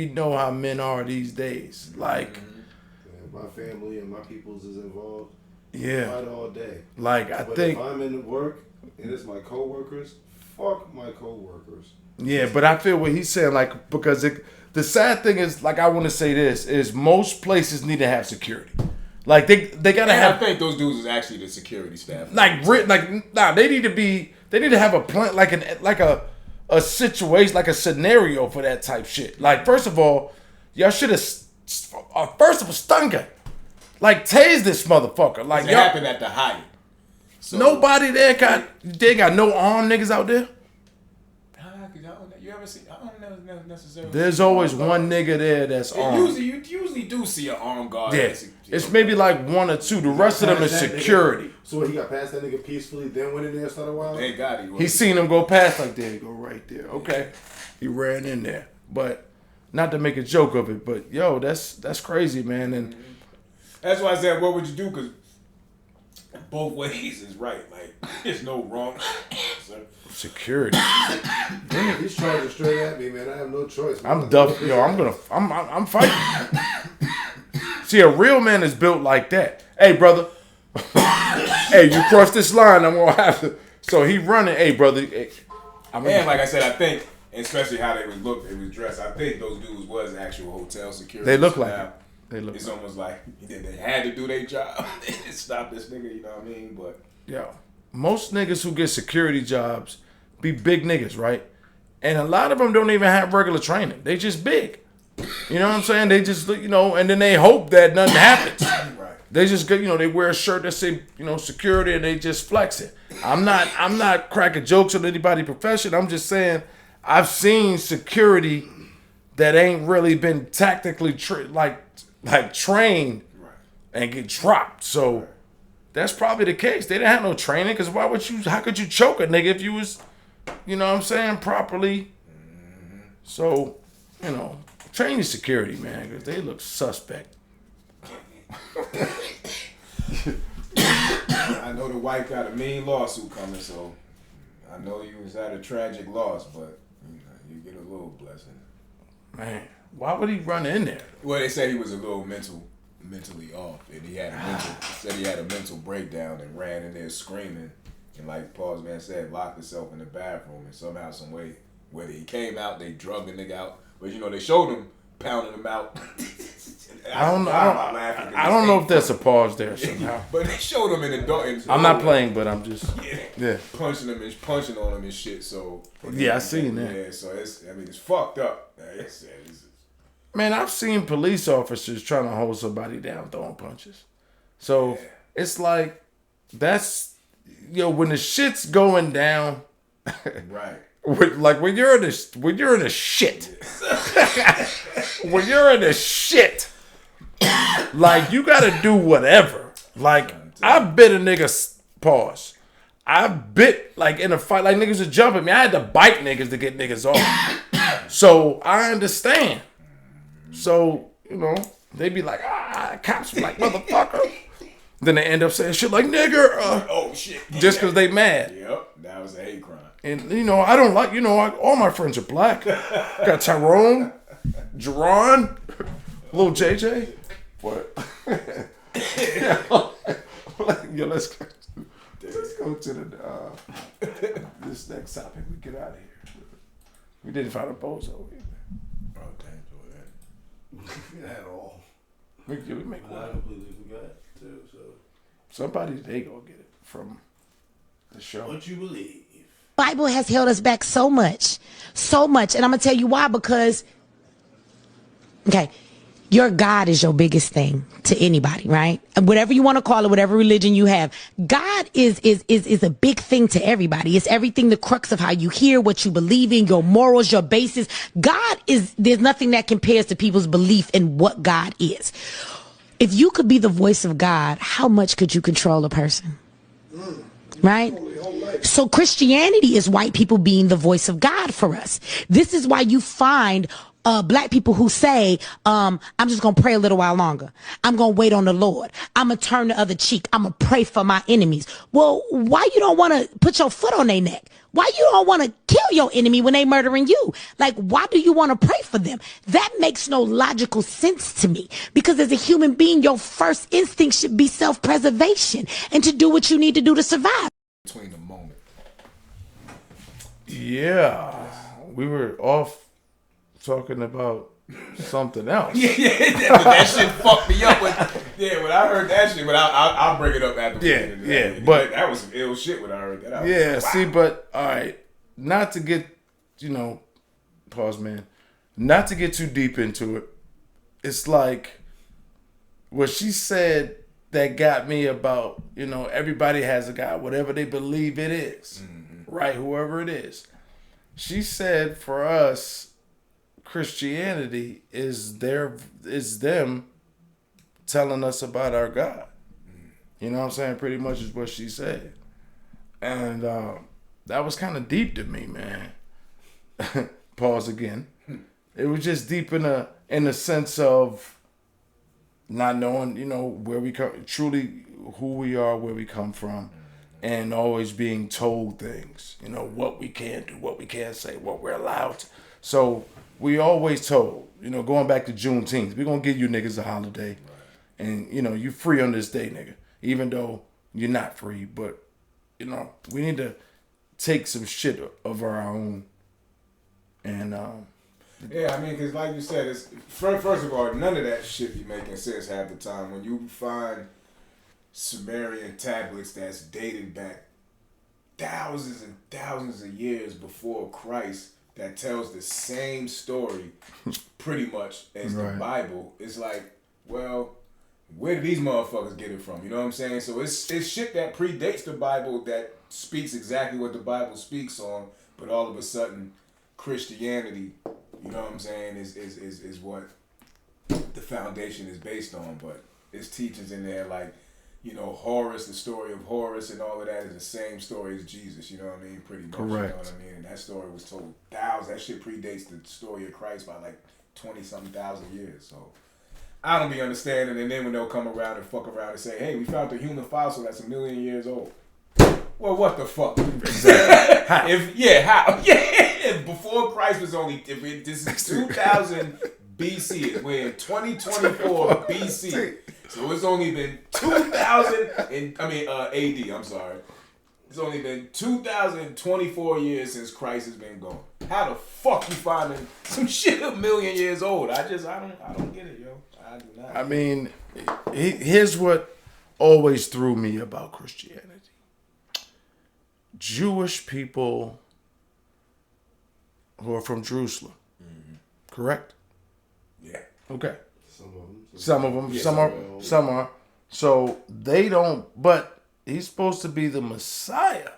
know how men are these days. Like, my family and my peoples is involved. yeah, Fight all day. Like I but think if I'm in work and it's my coworkers, fuck my coworkers. Yeah, but I feel what he's saying, like, because the sad thing is, like, I want to say this, is most places need to have security. Like, they got to have... I think those dudes is actually the security staff. They need to have a plan, like a situation, like a scenario for that type shit. Like, first of all, y'all should have, first of all, stun gun. Like, tase this motherfucker. Like, it happened at the Hyatt. So, nobody there got no armed niggas out there. You ever see? I don't know necessarily. There's always one nigga there that's armed. You usually do see an armed guard. Yeah, it's maybe like one or two. The rest of them is security. So he got past that nigga peacefully, then went in there and started wild? Thank God he was. He seen him go past, like, there you go, right there. Okay. He ran in there. But, not to make a joke of it, but, yo, that's crazy, man. And that's why I said, what would you do? Because both ways is right. Like, there's no wrong answer. Security. He's charging straight at me, man. I have no choice. Man. I'm duff. Yo, I'm fighting. See, a real man is built like that. Hey, brother. Hey, you cross this line, I'm gonna have to. So he running. Hey, brother. Hey, And like I said, I think, especially how they was dressed. I think those dudes was actual hotel security. They look like it. It's almost like they had to do their job. They didn't stop this nigga. You know what I mean? But yo, most niggas who get security jobs be big niggas, right? And a lot of them don't even have regular training. They just big. You know what I'm saying? They just, and then they hope that nothing happens. Right. They just get, they wear a shirt that say, security, and they just flex it. I'm not cracking jokes on anybody profession. I'm just saying I've seen security that ain't really been tactically trained and get dropped. So that's probably the case. They didn't have no training, because how could you choke a nigga if you was, properly? So, train your security, man, because they look suspect. I know the wife got a mean lawsuit coming, so I know you was at a tragic loss, but you get a little blessing. Man, why would he run in there? Well, they said he was a little mentally off, and he had a mental breakdown and ran in there screaming, and like Paul's man said, locked himself in the bathroom, and somehow, some way, whether he came out, they drugged the nigga out, but they showed him pounding him out. I don't know if there's a pause there somehow. But they showed him in the door. I'm not playing, but I'm just punching on him and shit. So yeah, I seen that. Yeah, so it's fucked up. Man, I've seen police officers trying to hold somebody down throwing punches. So it's like when the shit's going down, right? Like when you're in the shit, when you're in the shit, like you gotta do whatever. Like I bit a nigga pause. I bit like in a fight, like niggas would jump at me. I had to bite niggas to get niggas off. So I understand. So they be like, cops be like, motherfucker. Then they end up saying shit like nigger. Oh shit. Just because they mad. Yep, that was a hate crime. And I don't like, all my friends are black. Got Tyrone, Jerron, little JJ. What? Yo, let's go to this next topic. We get out of here. We didn't find a bozo here. Oh, damn, we had all. We make one. I completely forgot too. So somebody they gonna get it from the show. What you believe? Bible has held us back so much, and I'm gonna tell you why. Because, okay, your God is your biggest thing to anybody, right? Whatever you want to call it, whatever religion you have, God is a big thing to everybody. It's everything, the crux of how you hear, what you believe in, your morals, your basis. God is, there's nothing that compares to people's belief in what God is. If you could be the voice of God, how much could you control a person? Right? So Christianity is white people being the voice of God for us. This is why you find black people who say, I'm just gonna pray a little while longer. I'm gonna wait on the Lord. I'm gonna turn the other cheek. I'm gonna pray for my enemies. Well, why you don't want to put your foot on their neck? Why you don't want to kill your enemy when they murdering you? Like, why do you want to pray for them? That makes no logical sense to me, because as a human being, your first instinct should be self-preservation and to do what you need to do to survive. Between the moment. Yeah, we were off talking about something else. Yeah, but that shit fucked me up. When I heard that shit, but I'll bring it up after. But that was some ill shit when I heard that. See, but all right, not to get, pause, man, not to get too deep into it. It's like what she said that got me about, everybody has a God, whatever they believe it is, right? Whoever it is. She said for us, Christianity is them telling us about our God. You know what I'm saying? Pretty much is what she said. And that was kind of deep to me, man. Pause again. It was just deep in a sense of not knowing, where we come, truly who we are, where we come from, and always being told things, what we can do, what we can't say, what we're allowed to. So we always told, going back to Juneteenth, we're going to give you niggas a holiday. Right. And, you free on this day, nigga. Even though you're not free. But, we need to take some shit of our own. And, yeah, I mean, because like you said, it's first of all, none of that shit be making sense half the time. When you find Sumerian tablets that's dated back thousands and thousands of years before Christ, that tells the same story pretty much as the Bible. It's like, well, where did these motherfuckers get it from? You know what I'm saying? So it's shit that predates the Bible that speaks exactly what the Bible speaks on, but all of a sudden Christianity, you know what I'm saying, is what the foundation is based on. But it's teachings in there like, Horus, the story of Horus and all of that is the same story as Jesus, you know what I mean? Pretty much, correct. You know what I mean? And that story was told thousands. That shit predates the story of Christ by like 20-something thousand years. So I don't be understanding. And then when they'll come around and fuck around and say, hey, we found a human fossil that's 1 million years old. Well, what the fuck? Exactly. How? How? Yeah, before Christ was only, this is 2000 BC. We're in 2024 BC. So it's only been 2000 AD, I'm sorry. It's only been 2024 years since Christ has been gone. How the fuck you finding some shit 1 million years old? I don't get it, yo. I do not. I mean, here's what always threw me about Christianity. Jewish people who are from Jerusalem, correct? Yeah. Okay. Some of them. Yeah, some are. So they don't, but he's supposed to be the Messiah.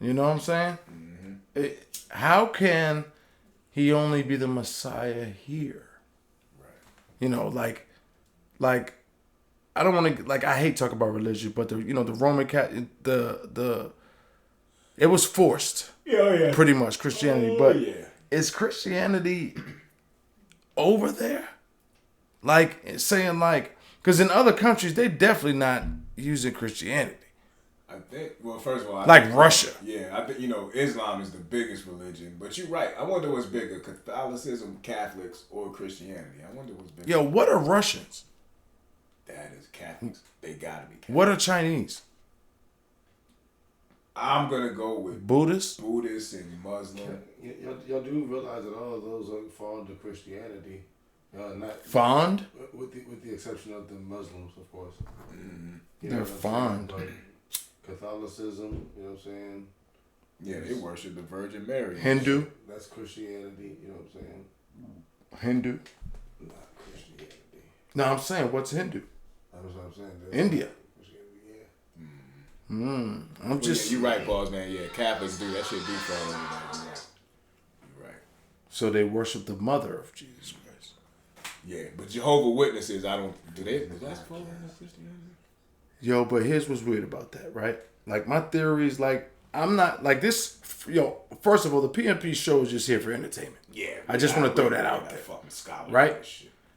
You know what I'm saying? How can he only be the Messiah here? Right. Like I don't want to, I hate talking about religion, but the Roman Catholic, it was forced. Yeah. Pretty much Christianity, but is Christianity over there? Because in other countries, they definitely not using Christianity. I think, well, first of all, Russia. Yeah, I think, Islam is the biggest religion. But you're right. I wonder what's bigger, Catholicism, Catholics, or Christianity. I wonder what's bigger. Yo, what are Russians? That is Catholics. They gotta be Catholics. What are Chinese? I'm gonna go with Buddhists and Muslim. Y'all do realize that all of those fall into Christianity. Not fond? With the exception of the Muslims, of course. They're fond. Catholicism, you know what I'm saying? Yeah, they worship the Virgin Mary. Hindu? That's Christianity, you know what I'm saying? Hindu? Not Christianity. No, I'm saying, what's Hindu? That's what I'm saying. India. You're right, boss man. Yeah, Catholics do that shit. Do fall in that. You're right. So they worship the mother of Jesus Christ. Yeah, but Jehovah's Witnesses, do they? Does that fall into Christianity? Yo, but here's what's weird about that, right? Like my theory is I'm not like this. First of all, the PMP show is just here for entertainment. Yeah, I just want to throw that out there. Fucking scholar, Right?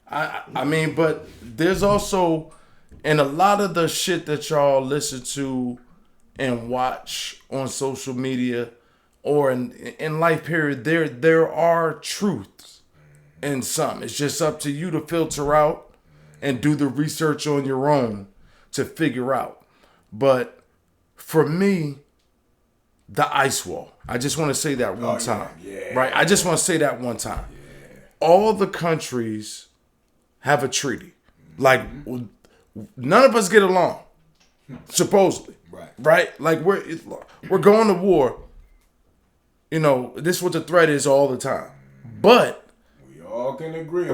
I mean, but there's also, in a lot of the shit that y'all listen to and watch on social media or in life period, there are truths in some. It's just up to you to filter out and do the research on your own to figure out. But for me, the ice wall. I just want to say that one time. yeah. Right? I just want to say that one time. All the countries have a treaty. Like, none of us get along, supposedly. Right? Like, we're going to war. You know, this is what the threat is all the time. But we all can agree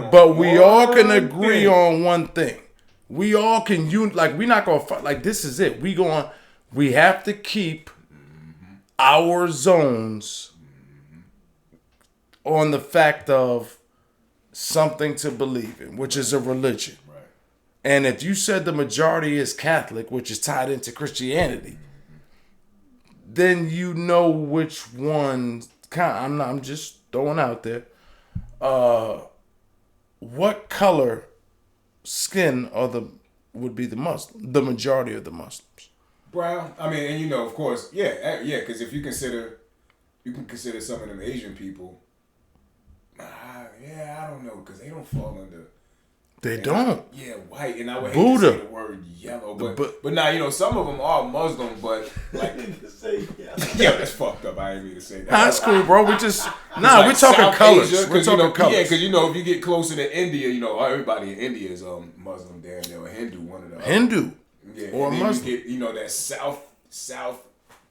on one thing. We all can we're not gonna fight. Like, this is it. We have to keep our zones on the fact of something to believe in, which is a religion. Right. And if you said the majority is Catholic, which is tied into Christianity, then you know which one. I'm just throwing out there. What color skin would be the Muslim? The majority of the Muslims. Brown. I mean, and of course, yeah. Because if you can consider some of them Asian people. I don't know, because they don't fall under. They don't. White, and I would hate Buddha. to say the word yellow, but now some of them are Muslim, but like, that's fucked up. I ain't mean to say that. Nah, that's cool, bro. We just we're talking South colors. Asia, We're talking colors. Yeah, because if you get closer to India, everybody in India is Muslim, damn near, or Hindu, one of the Hindu, yeah, or and then Muslim. You get that south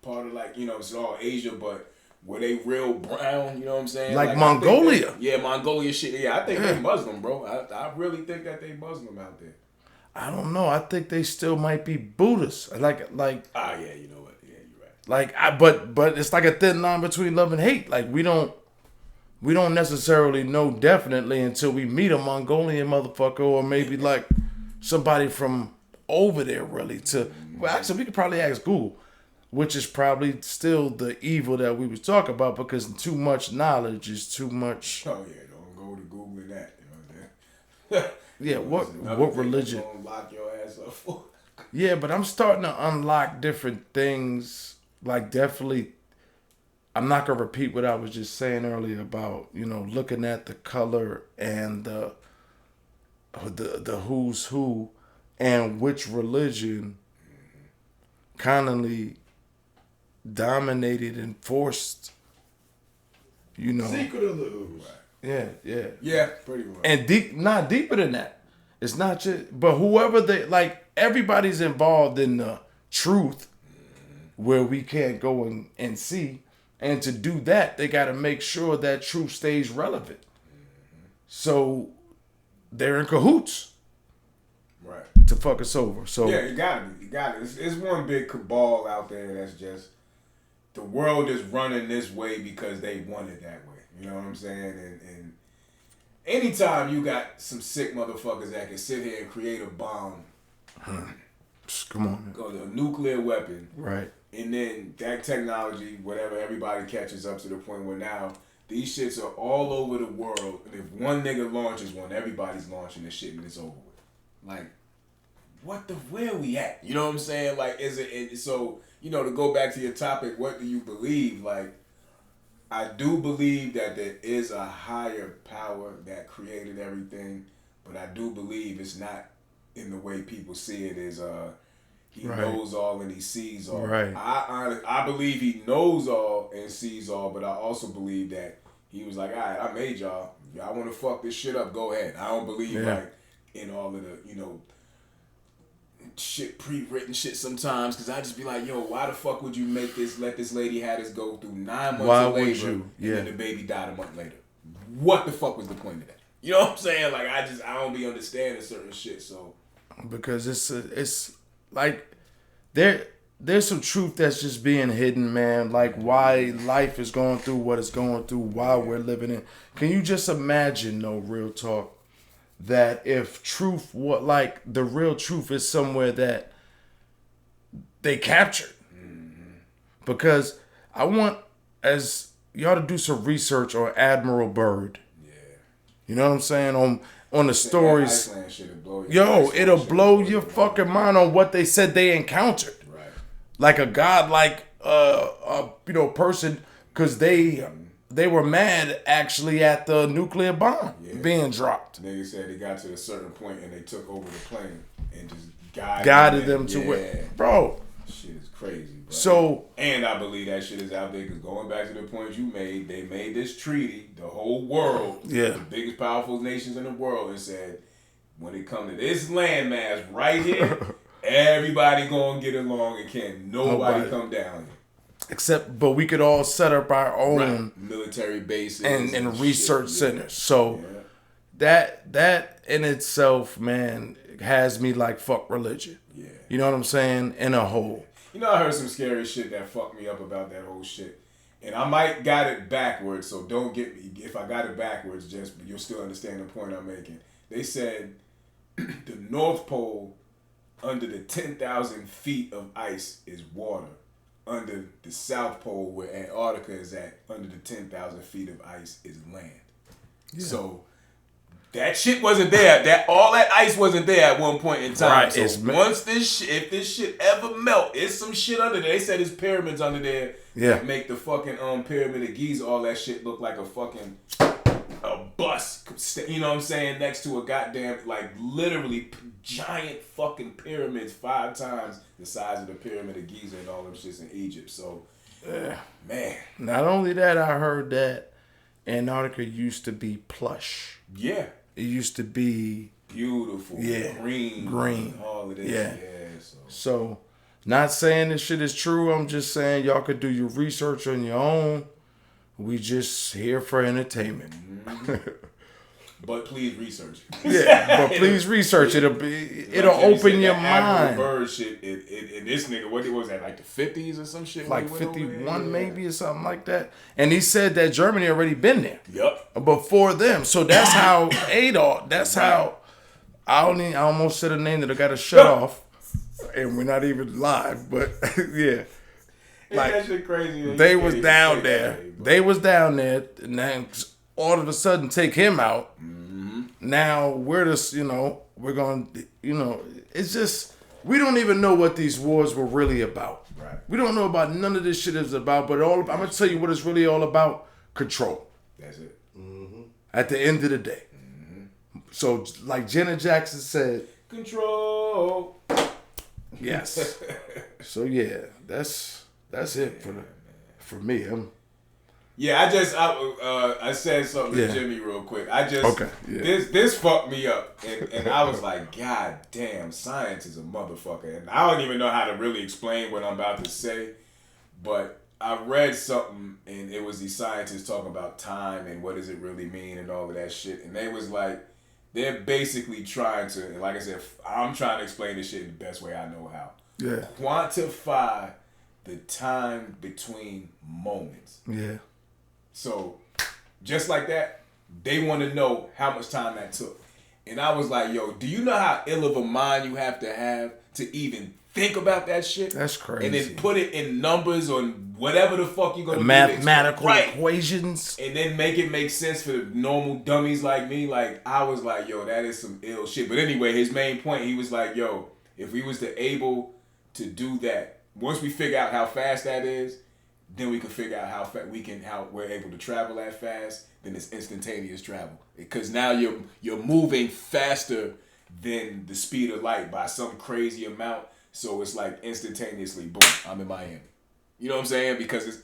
part of it's all Asia, but were they real brown? You know what I'm saying? Like Mongolia. Mongolia shit. Yeah, I think they Muslim, bro. I really think that they Muslim out there. I don't know. I think they still might be Buddhists. Like. Ah, yeah. You know what? Yeah, you're right. Like but it's like a thin line between love and hate. Like we don't necessarily know definitely until we meet a Mongolian motherfucker or maybe like somebody from over there really well, actually we could probably ask Google, which is probably still the evil that we was talking about, because too much knowledge is too much. Oh yeah, don't go to Google that. You know what I'm saying? Yeah, what religion? Lock your ass up for. Yeah, but I'm starting to unlock different things. Like, definitely, I'm not gonna repeat what I was just saying earlier about looking at the color and the who's who and which religion kindly dominated and forced. Secret of the ooze. Yeah, pretty much. And not deeper than that. It's not just, but whoever everybody's involved in the truth where we can't go and see. And to do that, they got to make sure that truth stays relevant. So they're in cahoots. Right. To fuck us over. So yeah, you got it. It's one big cabal out there that's just, the world is running this way because they want it that way. You know what I'm saying? And anytime you got some sick motherfuckers that can sit here and create a bomb, come on, a nuclear weapon, right? And then that technology, whatever, everybody catches up to the point where now these shits are all over the world, and if one nigga launches one, everybody's launching the shit and it's over with. Like, where we at? You know what I'm saying? Like, is it so? To go back to your topic, what do you believe? Like, I do believe that there is a higher power that created everything, but I do believe it's not in the way people see it as he knows all and he sees all. Right. I believe he knows all and sees all, but I also believe that he was like, all right, I made y'all. Y'all want to fuck this shit up, go ahead. I don't believe like in all of the, shit, pre-written shit sometimes, because I just be like, yo, why the fuck would you let this lady have this go through 9 months of labor and then the baby died a month later? What the fuck was the point of that? You know what I'm saying? Like, I don't be understanding certain shit, so. Because it's like there's some truth that's just being hidden, man. Like, why life is going through what it's going through, why we're living in. Can you just imagine, real talk, that if truth, the real truth is somewhere that they captured, because I want as y'all to do some research on Admiral Byrd. Yeah. You know what I'm saying? On the stories. It'll blow your fucking mind on what they said they encountered. Right. Like a godlike person, because they were mad actually at the nuclear bomb being dropped. Niggas said they got to a certain point and they took over the plane and just guided them to it. Bro. Shit is crazy, bro. So, and I believe that shit is out there because going back to the point you made, they made this treaty, the whole world, the biggest powerful nations in the world, and said, when it comes to this landmass right here, everybody gonna get along and can't nobody come down here. But we could all set up our own military bases and research centers. So that in itself, man, has me like fuck religion. Yeah. You know what I'm saying? In a whole. You know, I heard some scary shit that fucked me up about that whole shit. And I might got it backwards, so don't get me. If I got it backwards, just you'll still understand the point I'm making. They said the North Pole under the 10,000 feet of ice is water. Under the South Pole, where Antarctica is at, under the 10,000 feet of ice is land. Yeah. So that shit wasn't there. All that ice wasn't there at one point in time. Right. So once if this shit ever melt, it's some shit under there. They said there's pyramids under there that make the fucking Pyramid of Giza, all that shit look like a fucking bus. You know what I'm saying? Next to a goddamn, like, literally giant fucking pyramids 5 times the size of the Pyramid of Giza and all them shits in Egypt. So, man. Not only that, I heard that Antarctica used to be plush. Yeah. It used to be beautiful. Yeah. Green. All of this. Yeah. So, not saying this shit is true. I'm just saying y'all could do your research on your own. We just here for entertainment. Mm-hmm. But please research it. Yeah, but please research it. It'll open your mind. Bird shit. And this nigga, what was that? Like the 50s or some shit? Like 51 maybe or something like that. And he said that Germany already been there. Yep. Before them. So that's how Adolf. That's how I almost said a name that I got to shut off. And we're not even live, but yeah. Like that shit crazy. They was down there. They was down there, and then all of a sudden take him out. Mm-hmm. Now we're just, we're going, it's just, we don't even know what these wars were really about. Right. We don't know about none of this shit is about, but I'm going to tell you what it's really all about. Control. That's it. Mm-hmm. At the end of the day. Mm-hmm. So like Janet Jackson said. Control. Yes. So yeah, that's it for me. I said something to Jimmy real quick. This fucked me up, and I was like, God damn, science is a motherfucker, and I don't even know how to really explain what I'm about to say, but I read something, and it was these scientists talking about time and what does it really mean and all of that shit, and they was like, they're basically trying to, and like I said, I'm trying to explain this shit in the best way I know how. Yeah. Quantify the time between moments. Yeah. So, just like that, they want to know how much time that took. And I was like, yo, do you know how ill of a mind you have to even think about that shit? That's crazy. And then put it in numbers on whatever the fuck you're going to do. Mathematical equations. And then make it make sense for the normal dummies like me. Like, I was like, yo, that is some ill shit. But anyway, his main point, he was like, yo, if we was to able to do that, once we figure out how fast that is, then we can figure out how we're able to travel that fast. Then it's instantaneous travel, because now you're moving faster than the speed of light by some crazy amount. So it's like instantaneously, boom, I'm in Miami. You know what I'm saying? Because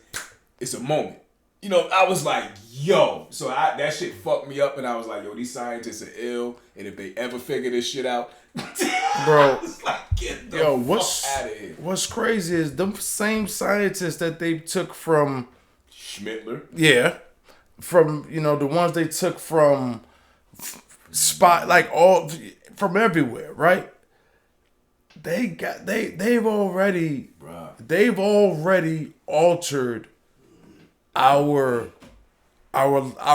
it's a moment. I was like, yo. So that shit fucked me up, and I was like, yo, these scientists are ill, and if they ever figure this shit out, bro, like, get the fuck out of here. What's crazy is the same scientists that they took from Schmittler. Yeah, from the ones they took from from everywhere, right? They've already altered our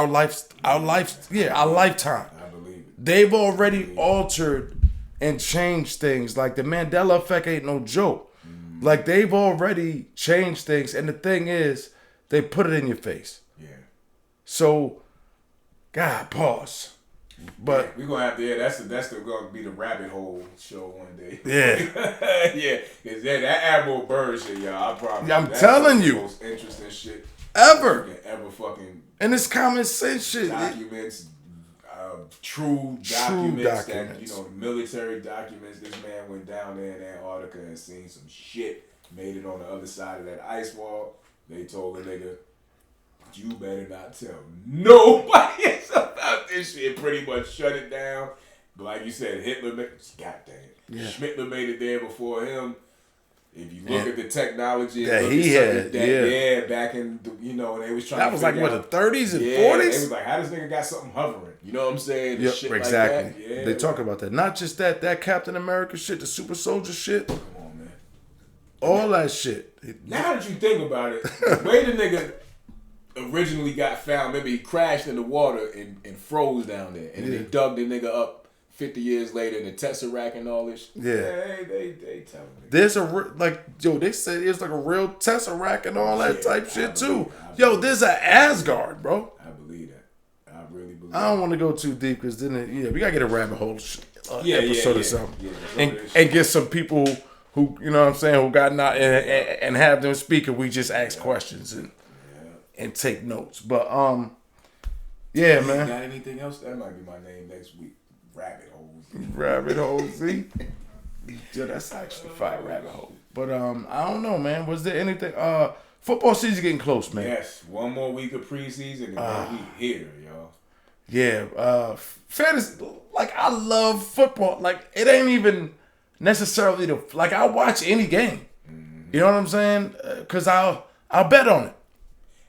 lifetime. I believe it. They've already altered and changed things. Like the Mandela effect ain't no joke. Like, they've already changed things. And the thing is, they put it in your face. Yeah. So, God, pause. But we're gonna have to. Yeah, that's gonna be the rabbit hole show one day. Yeah. Yeah, because that Admiral Byrd shit, y'all. I promise. Yeah, I'm that's telling the you. most interesting shit ever. you can ever fucking. And it's common sense shit. Documents, true documents that, you know, the military documents. This man went down there in Antarctica and seen some shit, made it on the other side of that ice wall. They told the nigga, you better not tell nobody about this shit. Pretty much shut it down. But like you said, Hitler made, goddamn, Yeah. Hitler made it there before him. If you look Yeah. at the technology That look he at something had, that, yeah. back in the, you know, they was trying That to was like, figure what, out- the 30s and yeah, 40s? They was like, how this nigga got something hovering? You know what I'm saying? Yep, Shit exactly. Like that. Yeah. They talk about that. Not just that Captain America shit, the super soldier shit. Come on, man. All that shit. Now that you think about it, the way the nigga originally got found, maybe he crashed in the water and froze down there. And then Yeah. they dug the nigga up 50 years later in the Tesseract and all this. Yeah. They tell me. There's they say there's like a real Tesseract and all that type shit too. Yo, there's an Asgard, bro. I believe that. I really believe I don't want to go too deep because then, we gotta get a rabbit hole Yeah, episode yeah, or something, yeah. and get some people who, you know what I'm saying, who got not and have them speak, and we just ask questions and take notes. But yeah, man. Got anything else? That might be my name next week. Rabbit holes. Rabbit hole, see? Yeah, that's actually fire rabbit hole. But I don't know, man. Was there anything? Football season getting close, man. Yes, one more week of preseason and then we here, y'all. Yeah, fantasy. Like, I love football. Like, it ain't even necessarily I watch any game. You know what I'm saying? Because I'll bet on it.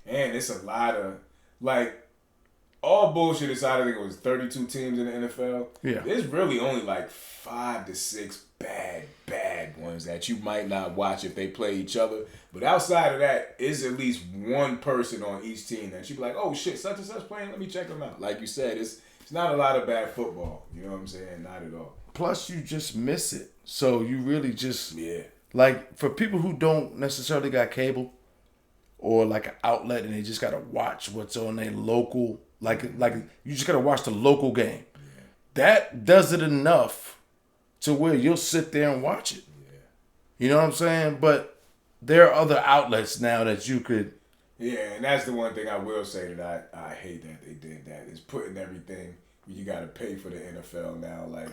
And it's a lot of, like, all bullshit aside, I think it was 32 teams in the NFL. Yeah. There's really only like 5 to 6 bad ones that you might not watch if they play each other. But outside of that, it's at least one person on each team that you be like, oh shit, such and such playing, let me check them out. Like you said, it's not a lot of bad football. You know what I'm saying? Not at all. Plus, you just miss it. So you really just Yeah. like, for people who don't necessarily got cable or like an outlet and they just gotta watch what's on their local, like you just gotta watch the local game. Yeah. That does it enough to where you'll sit there and watch it. Yeah. You know what I'm saying? But there are other outlets now that you could. Yeah, and that's the one thing I will say that I hate that they did that, is putting everything. You got to pay for the NFL now. Like,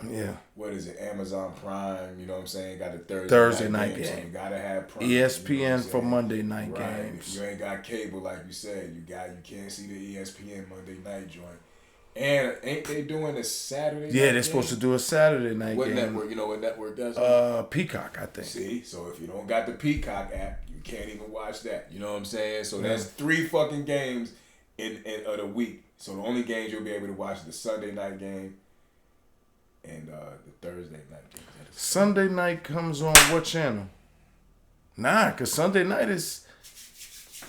what is it? Amazon Prime, you know what I'm saying? Got a Thursday night game. So you got to have Prime. ESPN, you know for Monday night right. games. If you ain't got cable, like you said, you can't see the ESPN Monday night joint. And ain't they doing a Saturday night they're game? supposed to do a Saturday night What game. network? You know what network does it? Peacock, I think. See? So if you don't got the Peacock app, you can't even watch that. You know what I'm saying? So that's 3 fucking games in of the week. So the only games you'll be able to watch is the Sunday night game and the Thursday night game. Sunday night comes on what channel? Nah, because Sunday night is...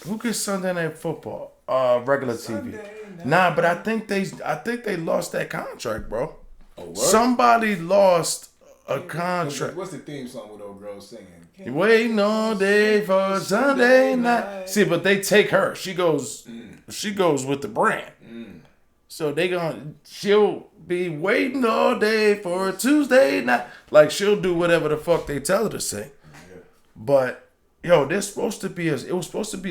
Who gets Sunday night football? Regular TV. Nah, but I think they lost that contract, bro. Oh, what? Somebody lost a contract. What's the theme song with old girl singing? Waiting all day for Sunday night. See, but they take her. She goes with the brand. So she'll be waiting all day for a Tuesday night. Like, she'll do whatever the fuck they tell her to say. Yeah. But yo, it was supposed to be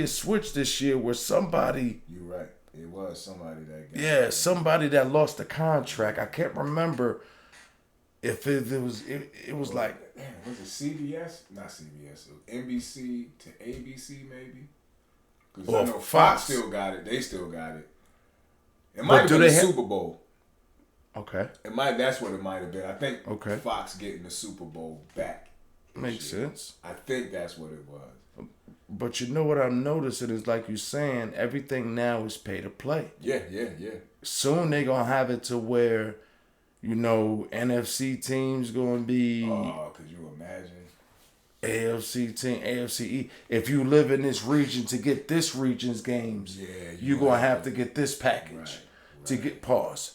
a switch this year where somebody. You're right. It was somebody that got. Yeah, somebody that lost the contract. I can't remember if it was. It was like. Damn, was it CBS? Not CBS. It was NBC to ABC maybe. Because I know Fox still got it. They still got it. It might have been the Super Bowl. Okay. That's what it might have been. I think Okay. Fox getting the Super Bowl back. Makes sense. I think that's what it was. But you know what I'm noticing is, like you're saying, everything now is pay to play. Yeah. Soon they gonna have it to where, you know, NFC teams gonna be. Oh, could you imagine? AFC team, AFC. If you live in this region to get this region's games, you're gonna have to get this package to get pause.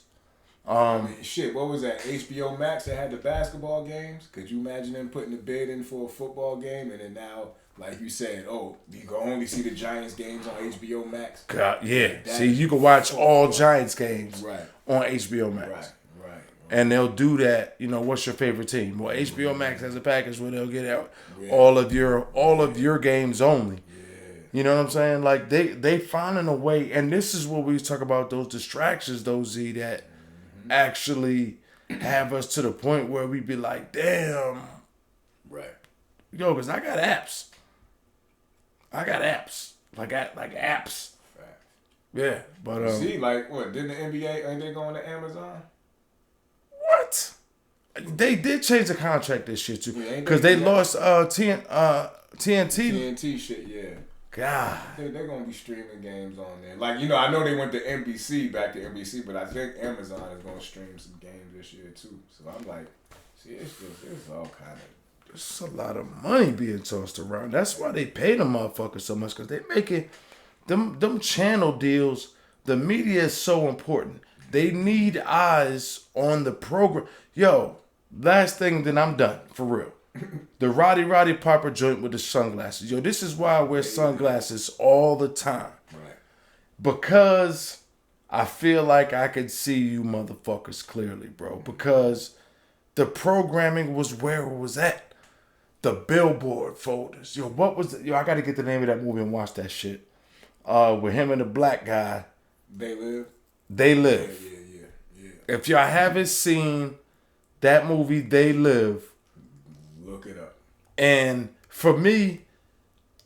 Um, I mean, shit, what was that? HBO Max that had the basketball games? Could you imagine them putting a bid in for a football game and then now, like you said, oh, you can only see the Giants games on HBO Max? God, yeah. That See, you can watch all Giants games Right. on HBO Max. Right. And they'll do that. You know, what's your favorite team? Well, HBO Max has a package where they'll get out all of your games only. You know what I'm saying? Like they finding a way, and this is what we talk about, those distractions, those Z that actually have us to the point where we be like, damn. Right. Yo, because I got apps. Like apps. Yeah. But See, like what? Didn't the NBA ain't they going to Amazon? What? They did change the contract this year too. Yeah, Because they lost TNT. TNT shit, yeah. God. They're going to be streaming games on there. Like, you know, I know they went to NBC, back to NBC, but I think Amazon is going to stream some games this year too. So I'm like, see, it's all kind of. There's a lot of money being tossed around. That's why they pay them motherfuckers so much, because they making them channel deals. The media is so important. They need eyes on the program. Yo, last thing, then I'm done, for real. The Roddy Piper joint with the sunglasses. Yo, this is why I wear sunglasses all the time. Right. Because I feel like I could see you motherfuckers clearly, bro. Because the programming was where it was at. The billboard folders. Yo, what was it? Yo, I got to get the name of that movie and watch that shit. With him and the black guy. They Live? They Live. Yeah. If y'all haven't seen that movie, They Live, look it up. And for me,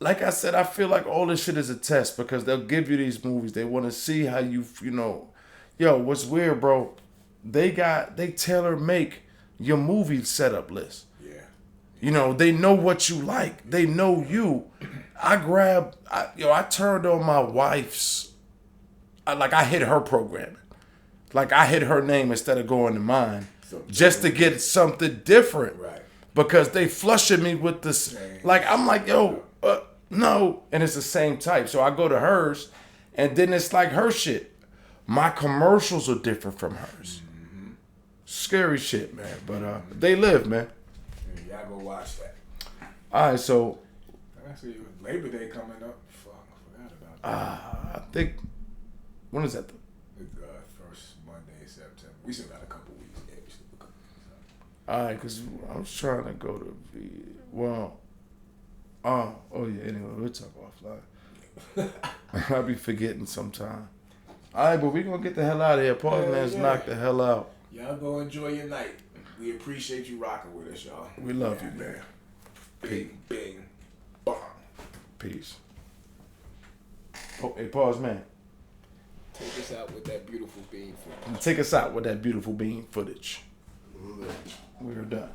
like I said, I feel like all this shit is a test, because they'll give you these movies. They want to see how you know. Yo, what's weird, bro? They tailor make your movie setup list. Yeah. You know, they know what you like. They know you. I turned on my wife's. I hit her programming. Like I hit her name instead of going to mine, just to get something different. Right. Because they flushing me with this. Like I'm like, yo, no, and it's the same type. So I go to hers, and then it's like her shit. My commercials are different from hers. Mm-hmm. Scary shit, man. But They Live, man. Yeah, y'all go watch that. All right, so. I see Labor Day coming up. Fuck, I forgot about that. I think. When is that? First Monday in September. We still got a couple weeks. Yeah, we still got a couple weeks. All right, because I was trying to go to anyway, we'll talk offline. I'll be forgetting sometime. All right, but we're going to get the hell out of here. Pause, man's knock the hell out. Y'all go enjoy your night. We appreciate you rocking with us, y'all. We love you, man. Bing, bing, bong. Peace. Oh, hey, pause, man. Take us out with that beautiful bean footage. Take us out with that beautiful bean footage. We're done.